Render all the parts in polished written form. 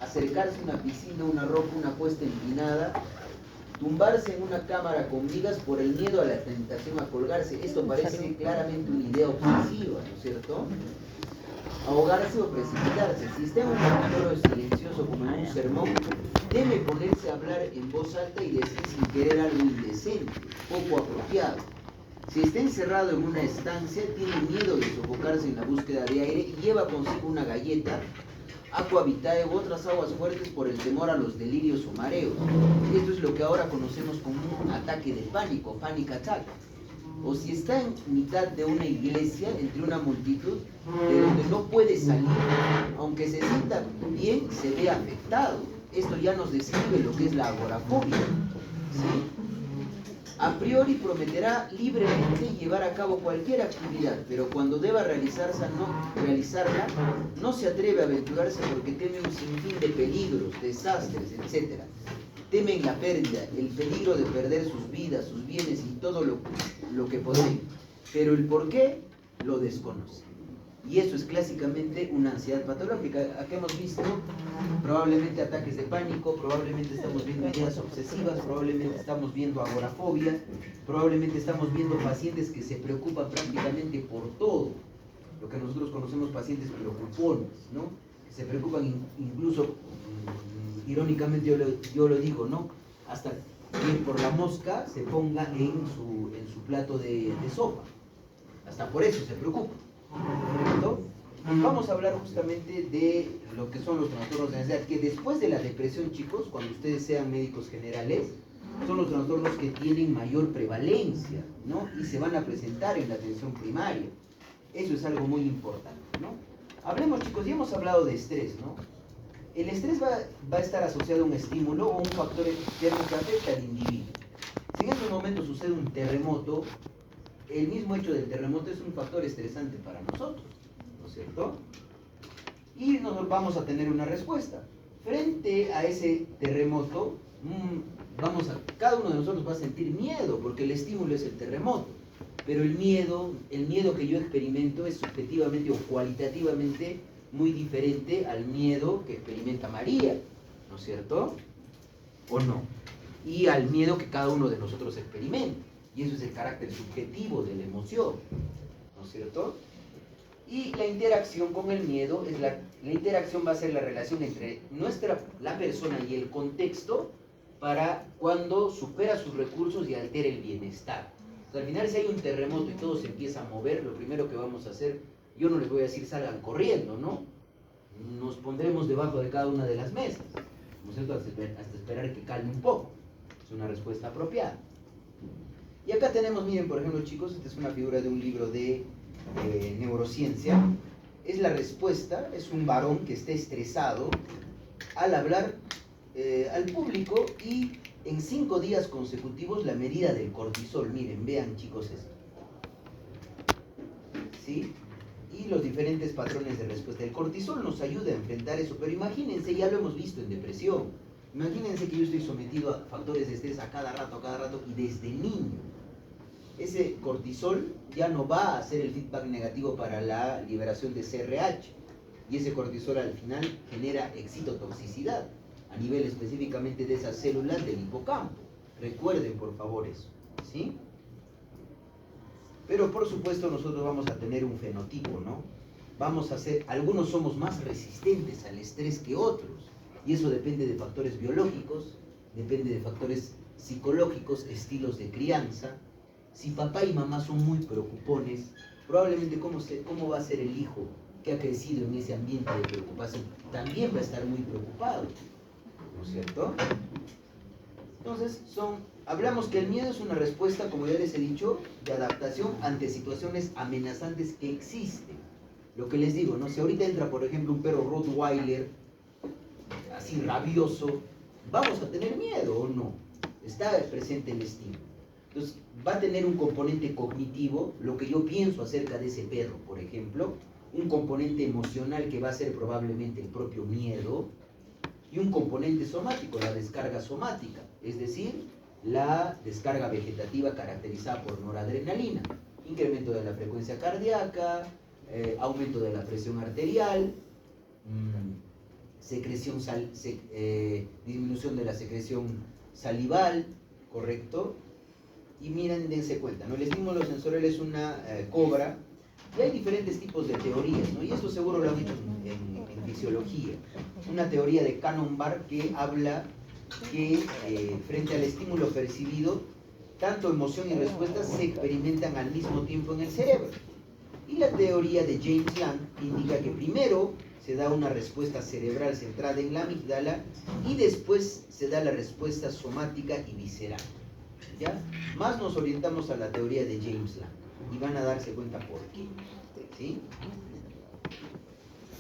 acercarse a una piscina, una roca, una cuesta empinada, tumbarse en una cámara con vigas por el miedo a la tentación a colgarse. Esto parece claramente una idea obsesiva, ¿no es cierto? Ahogarse o precipitarse. Si está en un auditorio silencioso como en un sermón, debe ponerse a hablar en voz alta y decir sin querer algo indecente, poco apropiado. Si está encerrado en una estancia, tiene miedo de sofocarse en la búsqueda de aire y lleva consigo una galleta, aqua vitae u otras aguas fuertes por el temor a los delirios o mareos. Esto es lo que ahora conocemos como un ataque de pánico, panic attack. O si está en mitad de una iglesia, entre una multitud, de donde no puede salir, aunque se sienta bien, se ve afectado. Esto ya nos describe lo que es la agorafobia, ¿sí? A priori prometerá libremente llevar a cabo cualquier actividad, pero cuando deba realizarla, no se atreve a aventurarse porque teme un sinfín de peligros, desastres, etc. Temen la pérdida, el peligro de perder sus vidas, sus bienes y todo lo que poseen, pero el por qué lo desconoce. Y eso es clásicamente una ansiedad patológica. Acá hemos visto probablemente ataques de pánico, probablemente estamos viendo ideas obsesivas, probablemente estamos viendo agorafobia, probablemente estamos viendo pacientes que se preocupan prácticamente por todo, lo que nosotros conocemos pacientes preocupones, ¿no? Que se preocupan incluso, irónicamente yo lo digo, ¿no? Hasta que por la mosca se ponga en su plato de sopa, hasta por eso se preocupa. ¿Correcto? Vamos a hablar justamente de lo que son los trastornos de ansiedad, que después de la depresión, chicos, cuando ustedes sean médicos generales, son los trastornos que tienen mayor prevalencia, ¿no? Y se van a presentar en la atención primaria. Eso es algo muy importante, ¿no? Hablemos, chicos, ya hemos hablado de estrés, ¿no? El estrés va a estar asociado a un estímulo o un factor externo que afecta al individuo. Si en este momento sucede un terremoto, el mismo hecho del terremoto es un factor estresante para nosotros, ¿no es cierto? Y nosotros vamos a tener una respuesta. Frente a ese terremoto, cada uno de nosotros va a sentir miedo, porque el estímulo es el terremoto. Pero el miedo que yo experimento es subjetivamente o cualitativamente muy diferente al miedo que experimenta María, ¿no es cierto? ¿O no? Y al miedo que cada uno de nosotros experimenta. Y eso es el carácter subjetivo de la emoción, ¿no es cierto? Y la interacción con el miedo, la interacción va a ser la relación entre la persona y el contexto para cuando supera sus recursos y altera el bienestar. O sea, al final, si hay un terremoto y todo se empieza a mover, lo primero que vamos a hacer, yo no les voy a decir salgan corriendo, ¿no? Nos pondremos debajo de cada una de las mesas, ¿no es cierto? Hasta esperar que calme un poco. Es una respuesta apropiada. Y acá tenemos, miren, por ejemplo, chicos, esta es una figura de un libro de neurociencia. Es la respuesta, es un varón que está estresado al hablar al público y en 5 días consecutivos la medida del cortisol. Miren, vean, chicos, esto. ¿Sí? Y los diferentes patrones de respuesta. El cortisol nos ayuda a enfrentar eso, pero imagínense, ya lo hemos visto en depresión. Imagínense que yo estoy sometido a factores de estrés a cada rato, y desde niño. Ese cortisol ya no va a hacer el feedback negativo para la liberación de CRH. Y ese cortisol al final genera excitotoxicidad a nivel específicamente de esas células del hipocampo. Recuerden, por favor, eso, ¿sí? Pero por supuesto nosotros vamos a tener un fenotipo, ¿no? Algunos somos más resistentes al estrés que otros. Y eso depende de factores biológicos, depende de factores psicológicos, estilos de crianza. Si papá y mamá son muy preocupones, probablemente cómo va a ser el hijo que ha crecido en ese ambiente de preocupación, también va a estar muy preocupado, ¿no es cierto? Entonces, hablamos que el miedo es una respuesta, como ya les he dicho, de adaptación ante situaciones amenazantes que existen. Lo que les digo, ¿no? Si ahorita entra, por ejemplo, un perro Rottweiler, así rabioso, ¿vamos a tener miedo o no? Está presente el estímulo. Entonces, va a tener un componente cognitivo, lo que yo pienso acerca de ese perro, por ejemplo, un componente emocional que va a ser probablemente el propio miedo, y un componente somático, la descarga somática, es decir, la descarga vegetativa caracterizada por noradrenalina, incremento de la frecuencia cardíaca, aumento de la presión arterial, disminución de la secreción salival, ¿correcto? Y miren, dense cuenta, ¿no? El estímulo sensorial es una cobra, y hay diferentes tipos de teorías, ¿no? Y eso seguro lo han hecho en fisiología. Una teoría de Cannon-Barr que habla que frente al estímulo percibido, tanto emoción y respuesta se experimentan al mismo tiempo en el cerebro. Y la teoría de James Lang indica que primero se da una respuesta cerebral centrada en la amígdala y después se da la respuesta somática y visceral. ¿Ya? Más nos orientamos a la teoría de James Lang y van a darse cuenta por qué. ¿Sí?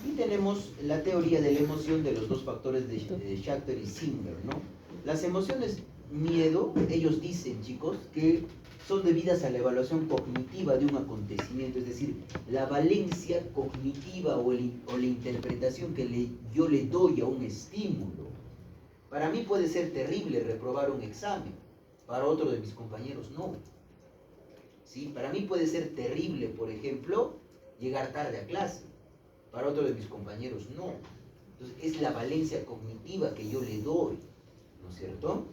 Y tenemos la teoría de la emoción de los dos factores de Schachter y Singer, ¿no? Las emociones miedo, ellos dicen, chicos, que son debidas a la evaluación cognitiva de un acontecimiento, es decir, la valencia cognitiva o la interpretación que yo le doy a un estímulo. Para mí puede ser terrible reprobar un examen, para otro de mis compañeros no. ¿Sí? Para mí puede ser terrible, por ejemplo, llegar tarde a clase, para otro de mis compañeros no. Entonces es la valencia cognitiva que yo le doy, ¿no es cierto?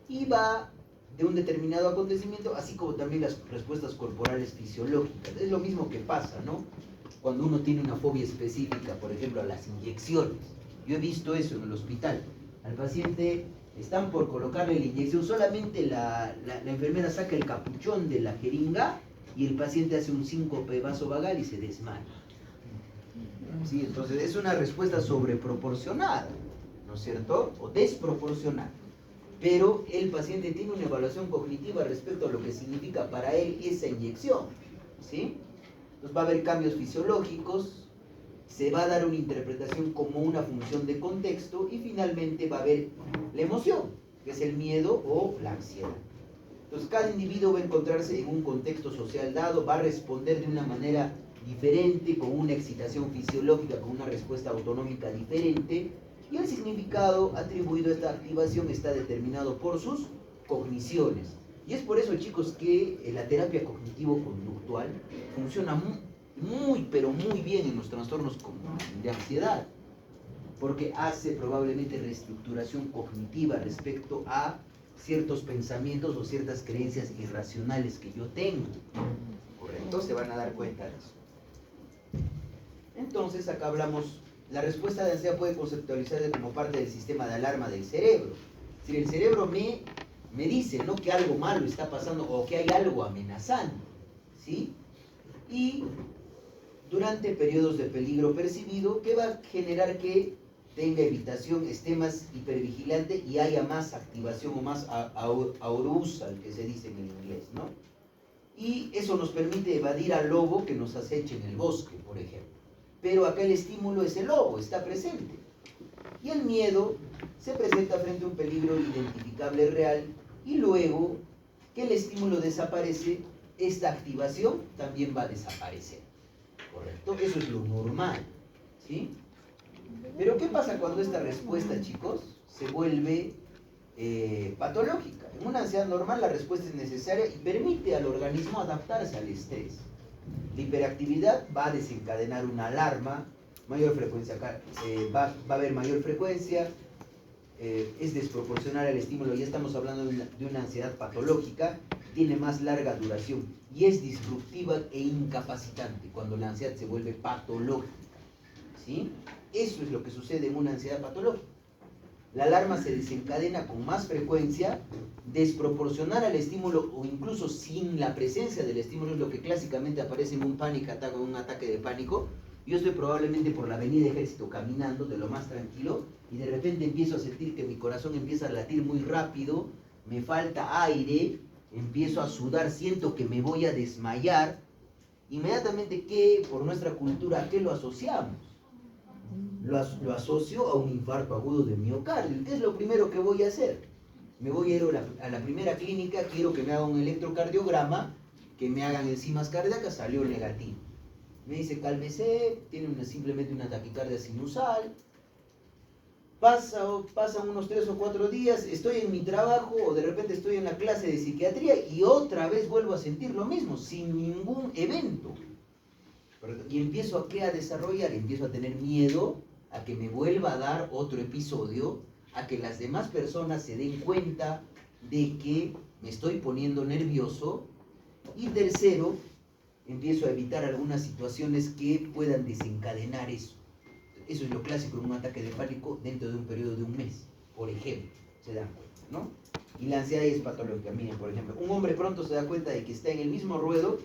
Y va de un determinado acontecimiento, así como también las respuestas corporales fisiológicas. Es lo mismo que pasa, ¿no? Cuando uno tiene una fobia específica, por ejemplo, a las inyecciones. Yo he visto eso en el hospital. Al paciente están por colocarle la inyección, solamente la enfermera saca el capuchón de la jeringa y el paciente hace un síncope vasovagal y se desmaya. ¿Sí? Entonces es una respuesta sobreproporcionada, ¿no es cierto? O desproporcionada. Pero el paciente tiene una evaluación cognitiva respecto a lo que significa para él esa inyección, ¿sí? Entonces va a haber cambios fisiológicos, se va a dar una interpretación como una función de contexto y finalmente va a haber la emoción, que es el miedo o la ansiedad. Entonces cada individuo va a encontrarse en un contexto social dado, va a responder de una manera diferente, con una excitación fisiológica, con una respuesta autonómica diferente, y el significado atribuido a esta activación está determinado por sus cogniciones. Y es por eso, chicos, que la terapia cognitivo-conductual funciona muy, pero muy bien en los trastornos de ansiedad, porque hace probablemente reestructuración cognitiva respecto a ciertos pensamientos o ciertas creencias irracionales que yo tengo. ¿Correcto? Se van a dar cuenta de eso. Entonces, acá hablamos, la respuesta de ansiedad puede conceptualizarse como parte del sistema de alarma del cerebro. Si el cerebro me dice, ¿no?, que algo malo está pasando o que hay algo amenazando, ¿sí? Y durante periodos de peligro percibido, ¿qué va a generar que tenga evitación, esté más hipervigilante y haya más activación o más arousal, que se dice en el inglés, ¿no? Y eso nos permite evadir al lobo que nos acecha en el bosque, por ejemplo. Pero acá el estímulo es el lobo, está presente. Y el miedo se presenta frente a un peligro identificable real y luego que el estímulo desaparece, esta activación también va a desaparecer. ¿Correcto? Eso es lo normal, ¿sí? Pero ¿qué pasa cuando esta respuesta, chicos, se vuelve patológica? En una ansiedad normal la respuesta es necesaria y permite al organismo adaptarse al estrés. La hiperactividad va a desencadenar una alarma, mayor frecuencia, va a haber mayor frecuencia, es desproporcional al estímulo, ya estamos hablando de una ansiedad patológica, tiene más larga duración y es disruptiva e incapacitante cuando la ansiedad se vuelve patológica, ¿sí? Eso es lo que sucede en una ansiedad patológica. La alarma se desencadena con más frecuencia, desproporcional al estímulo o incluso sin la presencia del estímulo, es lo que clásicamente aparece en un panic attack o un ataque de pánico. Yo estoy probablemente por la avenida Ejército caminando de lo más tranquilo y de repente empiezo a sentir que mi corazón empieza a latir muy rápido, me falta aire, empiezo a sudar, siento que me voy a desmayar. Inmediatamente, ¿qué, por nuestra cultura, a qué lo asociamos? Lo asocio a un infarto agudo de miocardio. ¿Qué es lo primero que voy a hacer? Me voy a ir a la primera clínica, quiero que me hagan un electrocardiograma, que me hagan enzimas cardíacas, salió negativo. Me dice, cálmese, tiene simplemente una taquicardia sinusal. Pasan unos 3 o 4 días, estoy en mi trabajo o de repente estoy en la clase de psiquiatría y otra vez vuelvo a sentir lo mismo, sin ningún evento. Y empiezo a desarrollar, empiezo a tener miedo a que me vuelva a dar otro episodio, a que las demás personas se den cuenta de que me estoy poniendo nervioso. Y tercero, empiezo a evitar algunas situaciones que puedan desencadenar eso. Eso es lo clásico en un ataque de pánico dentro de un periodo de un mes, por ejemplo, se dan cuenta, ¿no? Y la ansiedad es patológica. Miren, por ejemplo, un hombre pronto se da cuenta de que está en el mismo ruedo,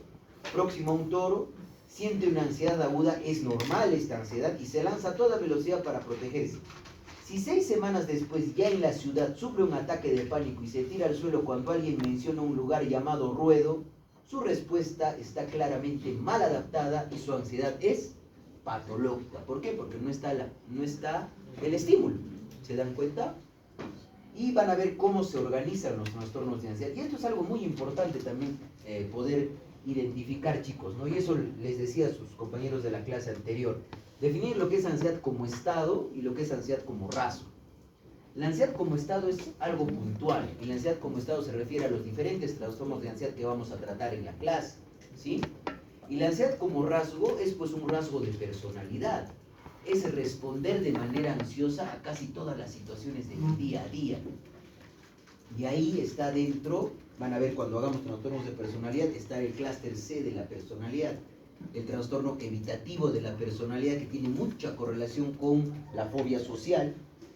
próximo a un toro, siente una ansiedad aguda, es normal esta ansiedad, y se lanza a toda velocidad para protegerse. Si 6 semanas después, ya en la ciudad, sufre un ataque de pánico y se tira al suelo cuando alguien menciona un lugar llamado ruedo, su respuesta está claramente mal adaptada y su ansiedad es patológica. ¿Por qué? Porque no está el estímulo. ¿Se dan cuenta? Y van a ver cómo se organizan los trastornos de ansiedad. Y esto es algo muy importante también poder identificar, chicos, ¿no? Y eso les decía a sus compañeros de la clase anterior. Definir lo que es ansiedad como estado y lo que es ansiedad como rasgo. La ansiedad como estado es algo puntual, y la ansiedad como estado se refiere a los diferentes trastornos de ansiedad que vamos a tratar en la clase, ¿sí? Y la ansiedad como rasgo es pues un rasgo de personalidad, es responder de manera ansiosa a casi todas las situaciones de mi día a día. Y ahí está dentro, van a ver cuando hagamos trastornos de personalidad, está el clúster C de la personalidad, el trastorno evitativo de la personalidad, que tiene mucha correlación con la fobia social,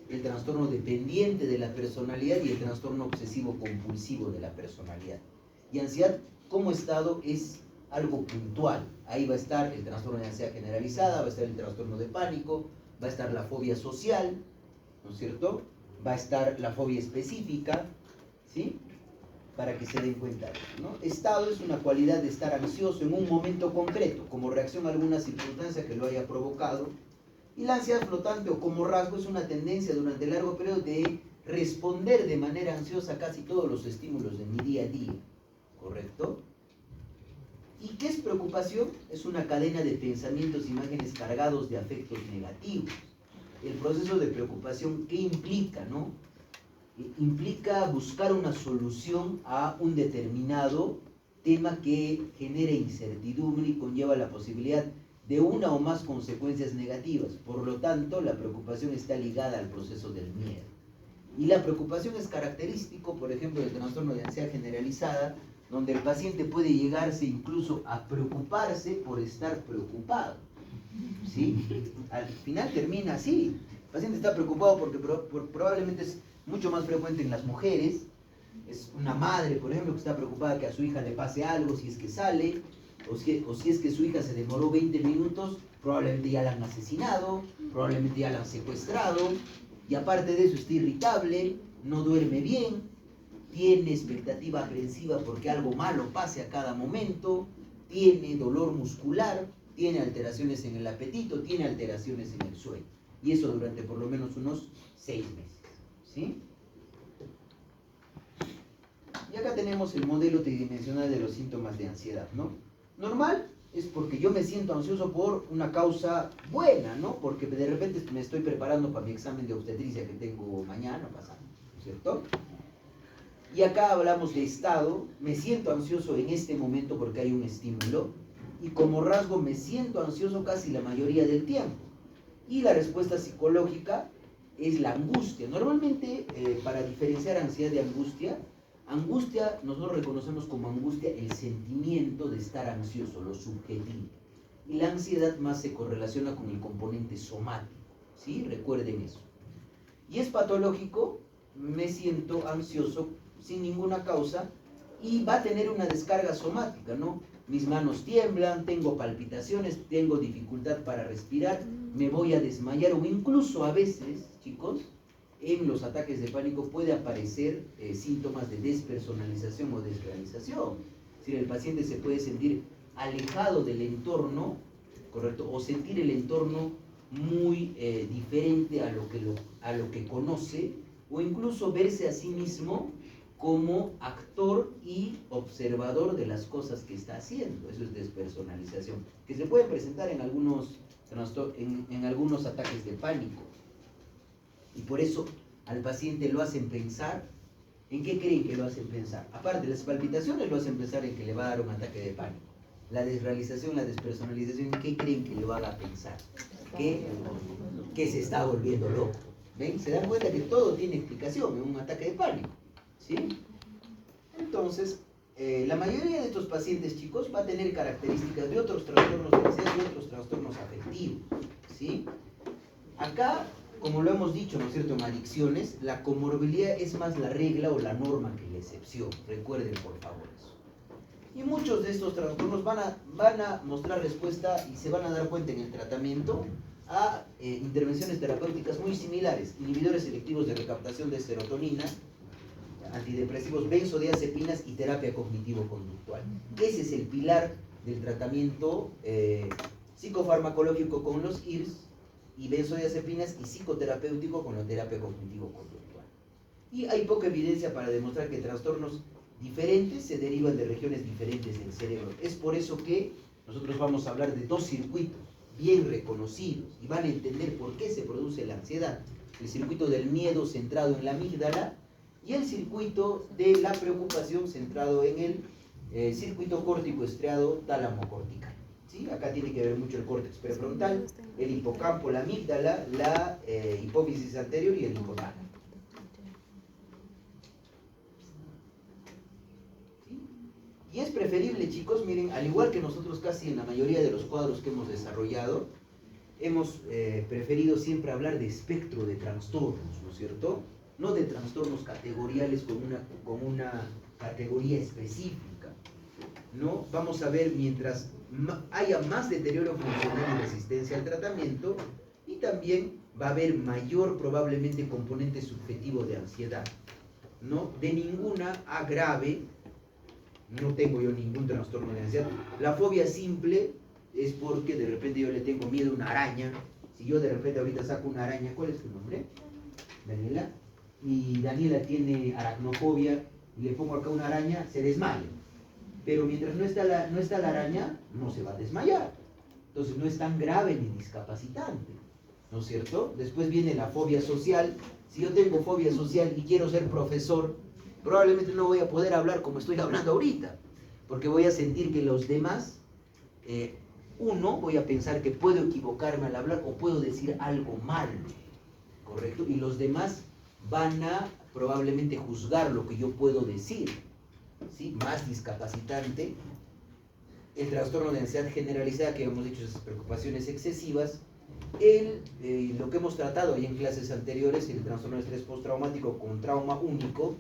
el trastorno dependiente de la personalidad y el trastorno obsesivo compulsivo de la personalidad. Y ansiedad como estado es algo puntual. Ahí va a estar el trastorno de ansiedad generalizada, va a estar el trastorno de pánico, va a estar la fobia social, ¿no es cierto? Va a estar la fobia específica, ¿sí? Para que se den cuenta, ¿no? Estado es una cualidad de estar ansioso en un momento concreto, como reacción a alguna circunstancia que lo haya provocado. Y la ansiedad flotante o como rasgo es una tendencia durante largo periodo de responder de manera ansiosa a casi todos los estímulos de mi día a día, ¿correcto? ¿Y qué es preocupación? Es una cadena de pensamientos, imágenes cargados de afectos negativos. El proceso de preocupación, ¿qué implica, no? Implica buscar una solución a un determinado tema que genere incertidumbre y conlleva la posibilidad de una o más consecuencias negativas. Por lo tanto, la preocupación está ligada al proceso del miedo. Y la preocupación es característico, por ejemplo, del trastorno de ansiedad generalizada, donde el paciente puede llegarse incluso a preocuparse por estar preocupado, ¿sí? Al final termina así. El paciente está preocupado porque probablemente es mucho más frecuente en las mujeres. Es una madre, por ejemplo, que está preocupada que a su hija le pase algo si es que sale, o si es que su hija se demoró 20 minutos, probablemente ya la han asesinado, probablemente ya la han secuestrado, y aparte de eso está irritable, no duerme bien, tiene expectativa aprensiva porque algo malo pase a cada momento, tiene dolor muscular, tiene alteraciones en el apetito, tiene alteraciones en el sueño. Y eso durante por lo menos unos 6 meses, ¿sí? Y acá tenemos el modelo tridimensional de los síntomas de ansiedad, ¿no? Normal es porque yo me siento ansioso por una causa buena, ¿no? Porque de repente me estoy preparando para mi examen de obstetricia que tengo mañana pasado, ¿cierto? Y acá hablamos de estado, me siento ansioso en este momento porque hay un estímulo, y como rasgo me siento ansioso casi la mayoría del tiempo. Y la respuesta psicológica es la angustia. Normalmente, para diferenciar ansiedad de angustia, angustia nosotros reconocemos como angustia el sentimiento de estar ansioso, lo subjetivo. Y la ansiedad más se correlaciona con el componente somático, ¿sí? Recuerden eso. Y es patológico, me siento ansioso sin ninguna causa y va a tener una descarga somática, ¿no? Mis manos tiemblan, tengo palpitaciones, tengo dificultad para respirar, me voy a desmayar o incluso a veces, chicos, en los ataques de pánico puede aparecer síntomas de despersonalización o desrealización. Es decir, el paciente se puede sentir alejado del entorno, ¿correcto? O sentir el entorno muy diferente a lo que conoce, o incluso verse a sí mismo como actor y observador de las cosas que está haciendo. Eso es despersonalización, que se puede presentar en algunos ataques de pánico. Y por eso al paciente lo hacen pensar. ¿En qué creen que lo hacen pensar? Aparte de las palpitaciones, lo hacen pensar en que le va a dar un ataque de pánico. la desrealización, la despersonalización, ¿qué creen que lo haga pensar? Que se está volviendo loco. ¿Ven? Se dan cuenta que todo tiene explicación en un ataque de pánico. ¿Sí? Entonces, la mayoría de estos pacientes, chicos, va a tener características de otros trastornos de ansiedad y otros trastornos afectivos. ¿Sí? Acá, como lo hemos dicho, ¿no es cierto?, en adicciones, la comorbilidad es más la regla o la norma que la excepción. Recuerden, por favor, eso. Y muchos de estos trastornos van a mostrar respuesta y se van a dar cuenta en el tratamiento a intervenciones terapéuticas muy similares: inhibidores selectivos de recaptación de serotonina, antidepresivos, benzodiazepinas y terapia cognitivo-conductual. Ese es el pilar del tratamiento psicofarmacológico con los IRS y benzodiazepinas, y psicoterapéutico con la terapia cognitivo-conductual. Y hay poca evidencia para demostrar que trastornos diferentes se derivan de regiones diferentes del cerebro. Es por eso que nosotros vamos a hablar de dos circuitos bien reconocidos y van a entender por qué se produce la ansiedad: el circuito del miedo centrado en la amígdala y el circuito de la preocupación centrado en el circuito córtico estriado tálamo-cortical. ¿Sí? Acá tiene que ver mucho el córtex prefrontal, el hipocampo, la amígdala, la hipófisis anterior y el hipotálamo. Y es preferible, chicos, miren, al igual que nosotros casi en la mayoría de los cuadros que hemos desarrollado, hemos preferido siempre hablar de espectro de trastornos, ¿no es cierto? No de trastornos categoriales con una categoría específica, ¿no? Vamos a ver, mientras haya más deterioro funcional y resistencia al tratamiento, y también va a haber mayor probablemente componente subjetivo de ansiedad, ¿no? De ninguna a grave. No tengo yo ningún trastorno de ansiedad. La fobia simple es porque de repente yo le tengo miedo a una araña. Si yo de repente ahorita saco una araña, ¿cuál es tu nombre? Daniela. Y Daniela tiene aracnofobia y le pongo acá una araña, se desmaya. Pero mientras no está la araña, no se va a desmayar. Entonces no es tan grave ni discapacitante, ¿no es cierto? Después viene la fobia social. Si yo tengo fobia social y quiero ser profesor, probablemente no voy a poder hablar como estoy hablando ahorita, porque voy a sentir que los demás, voy a pensar que puedo equivocarme al hablar o puedo decir algo mal, ¿correcto? Y los demás van a probablemente juzgar lo que yo puedo decir, ¿sí? Más discapacitante. El trastorno de ansiedad generalizada, que hemos dicho, esas preocupaciones excesivas. Lo que hemos tratado ahí en clases anteriores, el trastorno de estrés postraumático con trauma único.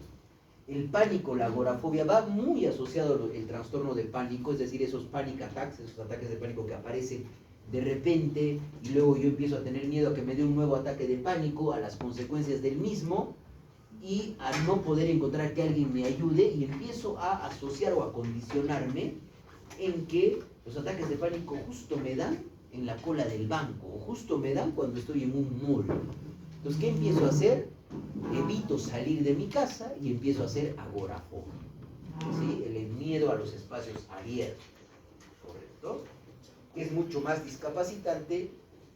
El pánico, la agorafobia, va muy asociado al trastorno de pánico, es decir, esos panic attacks, esos ataques de pánico que aparecen de repente y luego yo empiezo a tener miedo a que me dé un nuevo ataque de pánico, a las consecuencias del mismo y a no poder encontrar que alguien me ayude, y empiezo a asociar o a condicionarme en que los ataques de pánico justo me dan en la cola del banco o justo me dan cuando estoy en un mall. Entonces, ¿qué empiezo a hacer? Evito salir de mi casa y empiezo a hacer agorafobia, ¿sí? El miedo a los espacios abiertos, ¿correcto? Es mucho más discapacitante.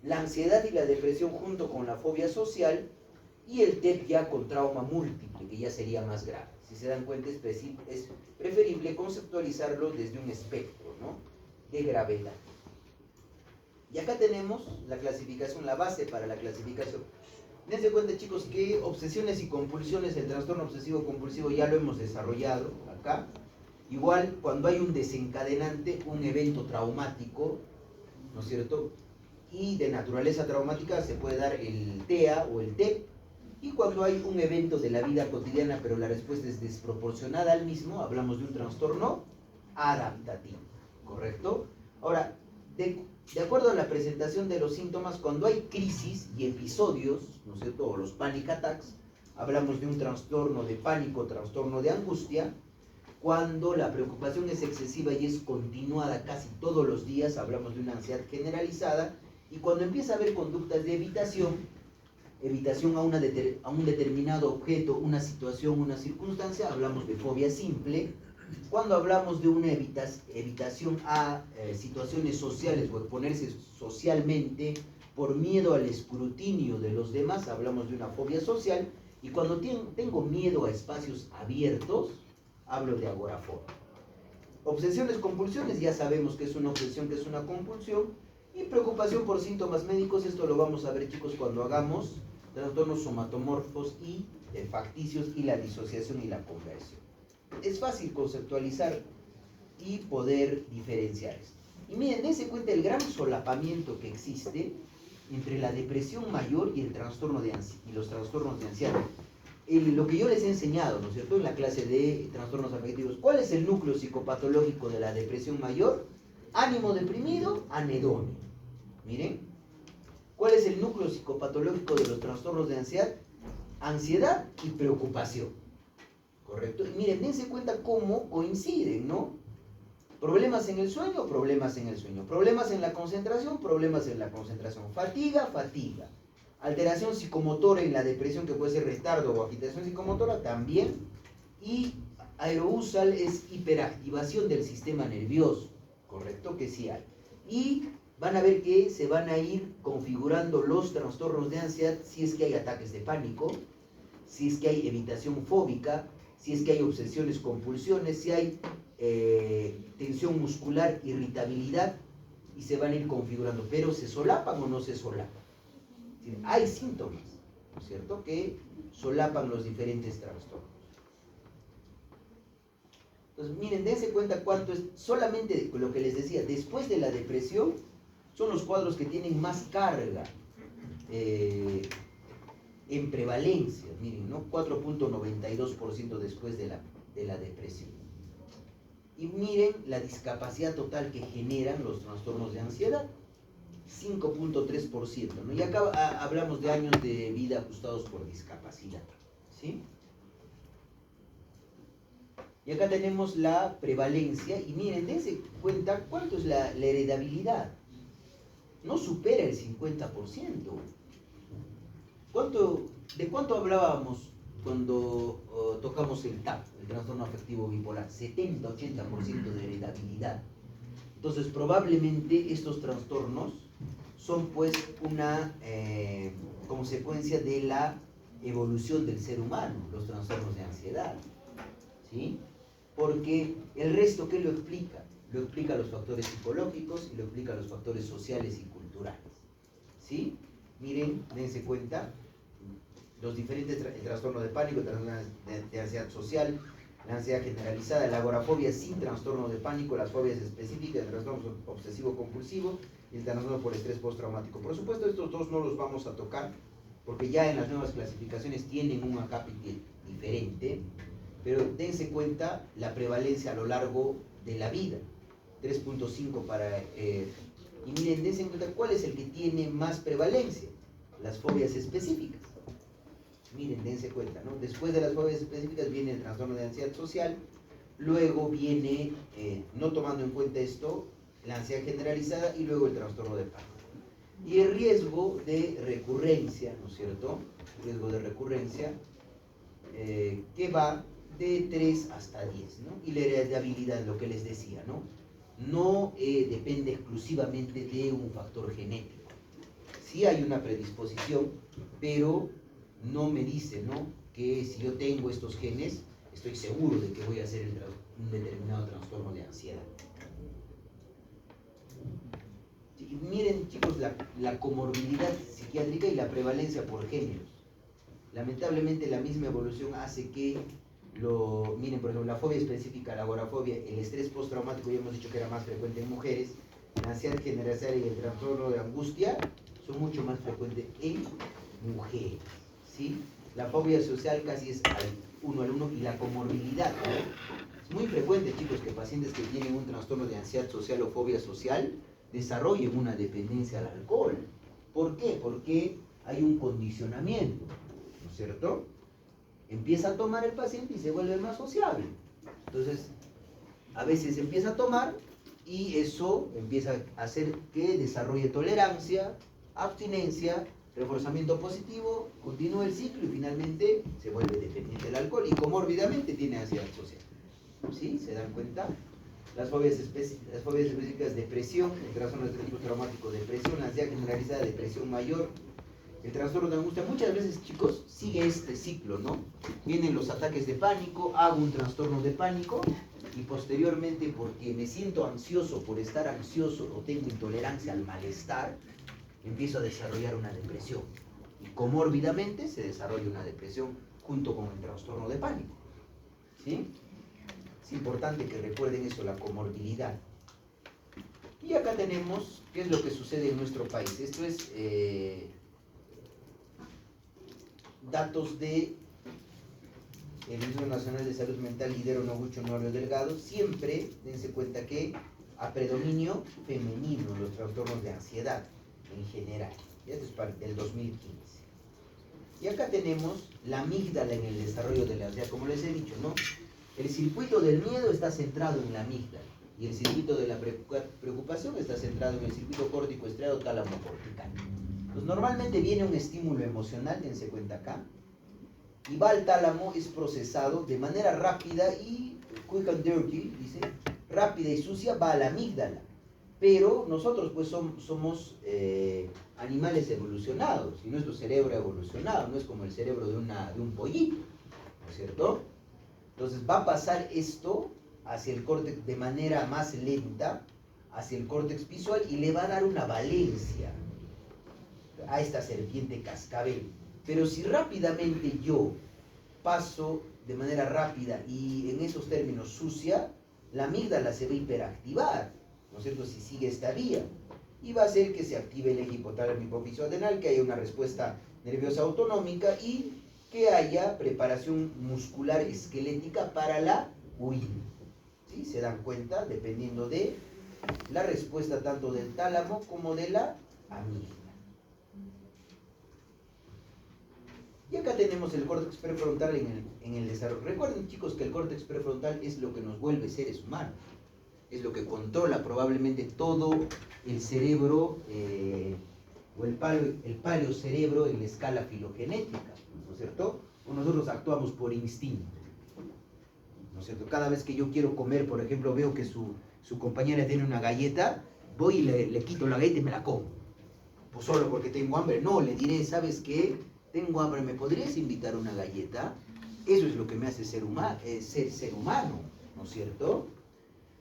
La ansiedad y la depresión junto con la fobia social, y el TEP ya con trauma múltiple, que ya sería más grave. Si se dan cuenta, es preferible conceptualizarlo desde un espectro, ¿no?, de gravedad. Y acá tenemos la clasificación, la base para la clasificación. Dense cuenta, chicos, que obsesiones y compulsiones, el trastorno obsesivo compulsivo ya lo hemos desarrollado acá. Igual, cuando hay un desencadenante, un evento traumático, ¿no es cierto?, y de naturaleza traumática, se puede dar el TEA o el TEP. Y cuando hay un evento de la vida cotidiana, pero la respuesta es desproporcionada al mismo, hablamos de un trastorno adaptativo, ¿correcto? Ahora, de acuerdo a la presentación de los síntomas, cuando hay crisis y episodios, ¿no es cierto?, o los panic attacks, hablamos de un trastorno de pánico, trastorno de angustia. Cuando la preocupación es excesiva y es continuada casi todos los días, hablamos de una ansiedad generalizada. Y cuando empieza a haber conductas de evitación a un determinado objeto, una situación, una circunstancia, hablamos de fobia simple. Cuando hablamos de una evitación a situaciones sociales o exponerse socialmente por miedo al escrutinio de los demás, hablamos de una fobia social. Y cuando tengo miedo a espacios abiertos, hablo de agorafobia. Obsesiones, compulsiones, ya sabemos que es una obsesión, que es una compulsión. Y preocupación por síntomas médicos, esto lo vamos a ver, chicos, cuando hagamos trastornos somatomorfos y facticios y la disociación y la conversión. Es fácil conceptualizar y poder diferenciar esto. Y miren, dense cuenta el gran solapamiento que existe entre la depresión mayor y el trastorno y los trastornos de ansiedad. Lo que yo les he enseñado, ¿no es cierto?, en la clase de trastornos afectivos. ¿Cuál es el núcleo psicopatológico de la depresión mayor? Ánimo deprimido, anhedonia. Miren, ¿cuál es el núcleo psicopatológico de los trastornos de ansiedad? Ansiedad y preocupación. ¿Correcto? Y miren, dense cuenta cómo coinciden, ¿no? Problemas en el sueño, problemas en el sueño. Problemas en la concentración, problemas en la concentración. Fatiga, fatiga. Alteración psicomotora en la depresión, que puede ser retardo o agitación psicomotora, también. Y aerousal es hiperactivación del sistema nervioso, ¿correcto? Que sí hay. Y van a ver que se van a ir configurando los trastornos de ansiedad si es que hay ataques de pánico, si es que hay evitación fóbica, si es que hay obsesiones, compulsiones, si hay tensión muscular, irritabilidad, y se van a ir configurando. Pero ¿se solapan o no se solapan? Hay síntomas, ¿no es cierto?, que solapan los diferentes trastornos. Entonces, miren, dense cuenta cuánto es, solamente lo que les decía, después de la depresión, son los cuadros que tienen más carga en prevalencia, miren, ¿no? 4.92% después de la depresión. Y miren la discapacidad total que generan los trastornos de ansiedad, 5.3%, ¿no? Y acá hablamos de años de vida ajustados por discapacidad, ¿sí? Y acá tenemos la prevalencia, y miren, dense cuenta cuánto es la heredabilidad. No supera el 50%. ¿De cuánto hablábamos cuando tocamos el TAP, el trastorno afectivo bipolar? 70-80% de heredabilidad. Entonces, probablemente estos trastornos son pues una consecuencia de la evolución del ser humano, los trastornos de ansiedad, ¿sí? Porque el resto, ¿qué lo explica? Lo explica los factores psicológicos y lo explica los factores sociales y culturales, ¿sí? Miren, dense cuenta, los diferentes el trastorno de pánico, el trastorno de ansiedad social, la ansiedad generalizada, la agorafobia sin trastorno de pánico, las fobias específicas, el trastorno obsesivo-compulsivo y el trastorno por estrés postraumático. Por supuesto, estos dos no los vamos a tocar porque ya en las nuevas clasificaciones tienen un acápite diferente, pero dense cuenta la prevalencia a lo largo de la vida, 3.5 para... y miren, dense cuenta cuál es el que tiene más prevalencia, las fobias específicas. Miren, dense cuenta, ¿no? Después de las fobias específicas viene el trastorno de ansiedad social, luego viene, no tomando en cuenta esto, la ansiedad generalizada y luego el trastorno de pánico. Y el riesgo de recurrencia, ¿no es cierto? El riesgo de recurrencia, que va de 3 hasta 10, ¿no? Y la heredabilidad, lo que les decía, ¿no? No depende exclusivamente de un factor genético. Sí hay una predisposición, pero no me dice, ¿no?, que si yo tengo estos genes, estoy seguro de que voy a hacer un determinado trastorno de ansiedad. Y miren, chicos, la comorbilidad psiquiátrica y la prevalencia por géneros. Lamentablemente la misma evolución hace que miren, por ejemplo, la fobia específica, la agorafobia, el estrés postraumático, ya hemos dicho que era más frecuente en mujeres, la ansiedad generalizada y el trastorno de angustia son mucho más frecuentes en mujeres, ¿sí? La fobia social casi es al 1 y la comorbilidad, ¿no? Es muy frecuente, chicos, que pacientes que tienen un trastorno de ansiedad social o fobia social desarrollen una dependencia al alcohol. ¿Por qué? Porque hay un condicionamiento, ¿no es cierto? Empieza a tomar el paciente y se vuelve más sociable. Entonces, a veces empieza a tomar y eso empieza a hacer que desarrolle tolerancia, abstinencia, reforzamiento positivo, continúa el ciclo y finalmente se vuelve dependiente del alcohol y comórbidamente tiene ansiedad social. ¿Sí? ¿Se dan cuenta? Las fobias específicas, depresión, el trastorno de estrés postraumático, depresión, la ansiedad generalizada, depresión mayor, El trastorno de angustia muchas veces, chicos, sigue este ciclo, ¿no? Vienen los ataques de pánico, hago un trastorno de pánico y posteriormente, porque me siento ansioso por estar ansioso o tengo intolerancia al malestar, empiezo a desarrollar una depresión. Y comórbidamente se desarrolla una depresión junto con el trastorno de pánico. ¿Sí? Es importante que recuerden eso, la comorbilidad. Y acá tenemos qué es lo que sucede en nuestro país. Esto es datos de el Instituto Nacional de Salud Mental, lidero Nogucho Norio Delgado. Siempre dense cuenta que a predominio femenino los trastornos de ansiedad en general. Esto es para el 2015. Y acá tenemos la amígdala en el desarrollo de la ansiedad. Como les he dicho, ¿no? El circuito del miedo está centrado en la amígdala y el circuito de la preocupación está centrado en el circuito córtico estriado tálamo cortical. Pues normalmente viene un estímulo emocional, dense cuenta acá, y va al tálamo, es procesado de manera rápida y quick and dirty, dice, rápida y sucia, va a la amígdala. Pero nosotros pues somos animales evolucionados y nuestro cerebro ha evolucionado, no es como el cerebro de un pollito, ¿no es cierto? Entonces va a pasar esto hacia el córtex de manera más lenta, hacia el córtex visual y le va a dar una valencia a esta serpiente cascabel. Pero si rápidamente yo paso de manera rápida y en esos términos sucia, la amígdala se va a hiperactivar, ¿no es cierto?, si sigue esta vía. Y va a hacer que se active el eje hipotálamo hipófisis adenal, que haya una respuesta nerviosa autonómica y que haya preparación muscular esquelética para la huida. ¿Sí? Se dan cuenta dependiendo de la respuesta tanto del tálamo como de la amígdala. Y acá tenemos el córtex prefrontal en el desarrollo. Recuerden, chicos, que el córtex prefrontal es lo que nos vuelve seres humanos. Es lo que controla probablemente todo el cerebro o el paleocerebro en la escala filogenética, ¿no es cierto? O nosotros actuamos por instinto, ¿no es cierto? Cada vez que yo quiero comer, por ejemplo, veo que su compañera tiene una galleta, voy y le quito la galleta y me la como. Pues solo porque tengo hambre. No, le diré, ¿sabes qué? Tengo hambre, ¿me podrías invitar una galleta? Eso es lo que me hace ser humano, ¿no es cierto?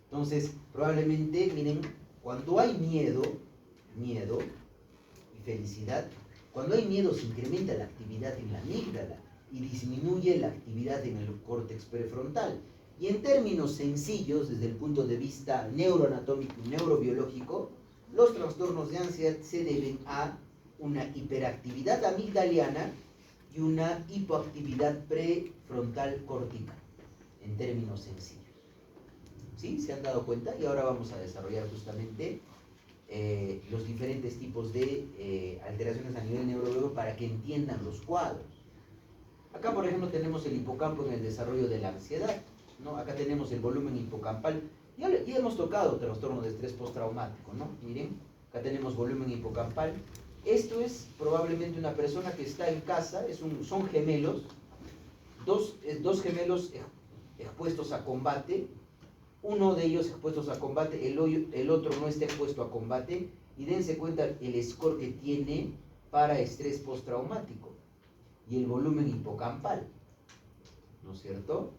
Entonces, probablemente, miren, cuando hay miedo y felicidad, cuando hay miedo se incrementa la actividad en la amígdala y disminuye la actividad en el córtex prefrontal. Y en términos sencillos, desde el punto de vista neuroanatómico y neurobiológico, los trastornos de ansiedad se deben a una hiperactividad amigdaliana y una hipoactividad prefrontal cortical, en términos sencillos. ¿Sí? ¿Se han dado cuenta? Y ahora vamos a desarrollar justamente los diferentes tipos de alteraciones a nivel neurobiológico para que entiendan los cuadros. Acá, por ejemplo, tenemos el hipocampo en el desarrollo de la ansiedad, ¿no? Acá tenemos el volumen hipocampal. Ya hemos tocado trastorno de estrés postraumático, ¿no? Miren, acá tenemos volumen hipocampal. Esto es probablemente una persona que está en casa, son gemelos, dos gemelos expuestos a combate. Uno de ellos expuestos a combate, el otro no está expuesto a combate, y dense cuenta el score que tiene para estrés postraumático y el volumen hipocampal, ¿no es cierto?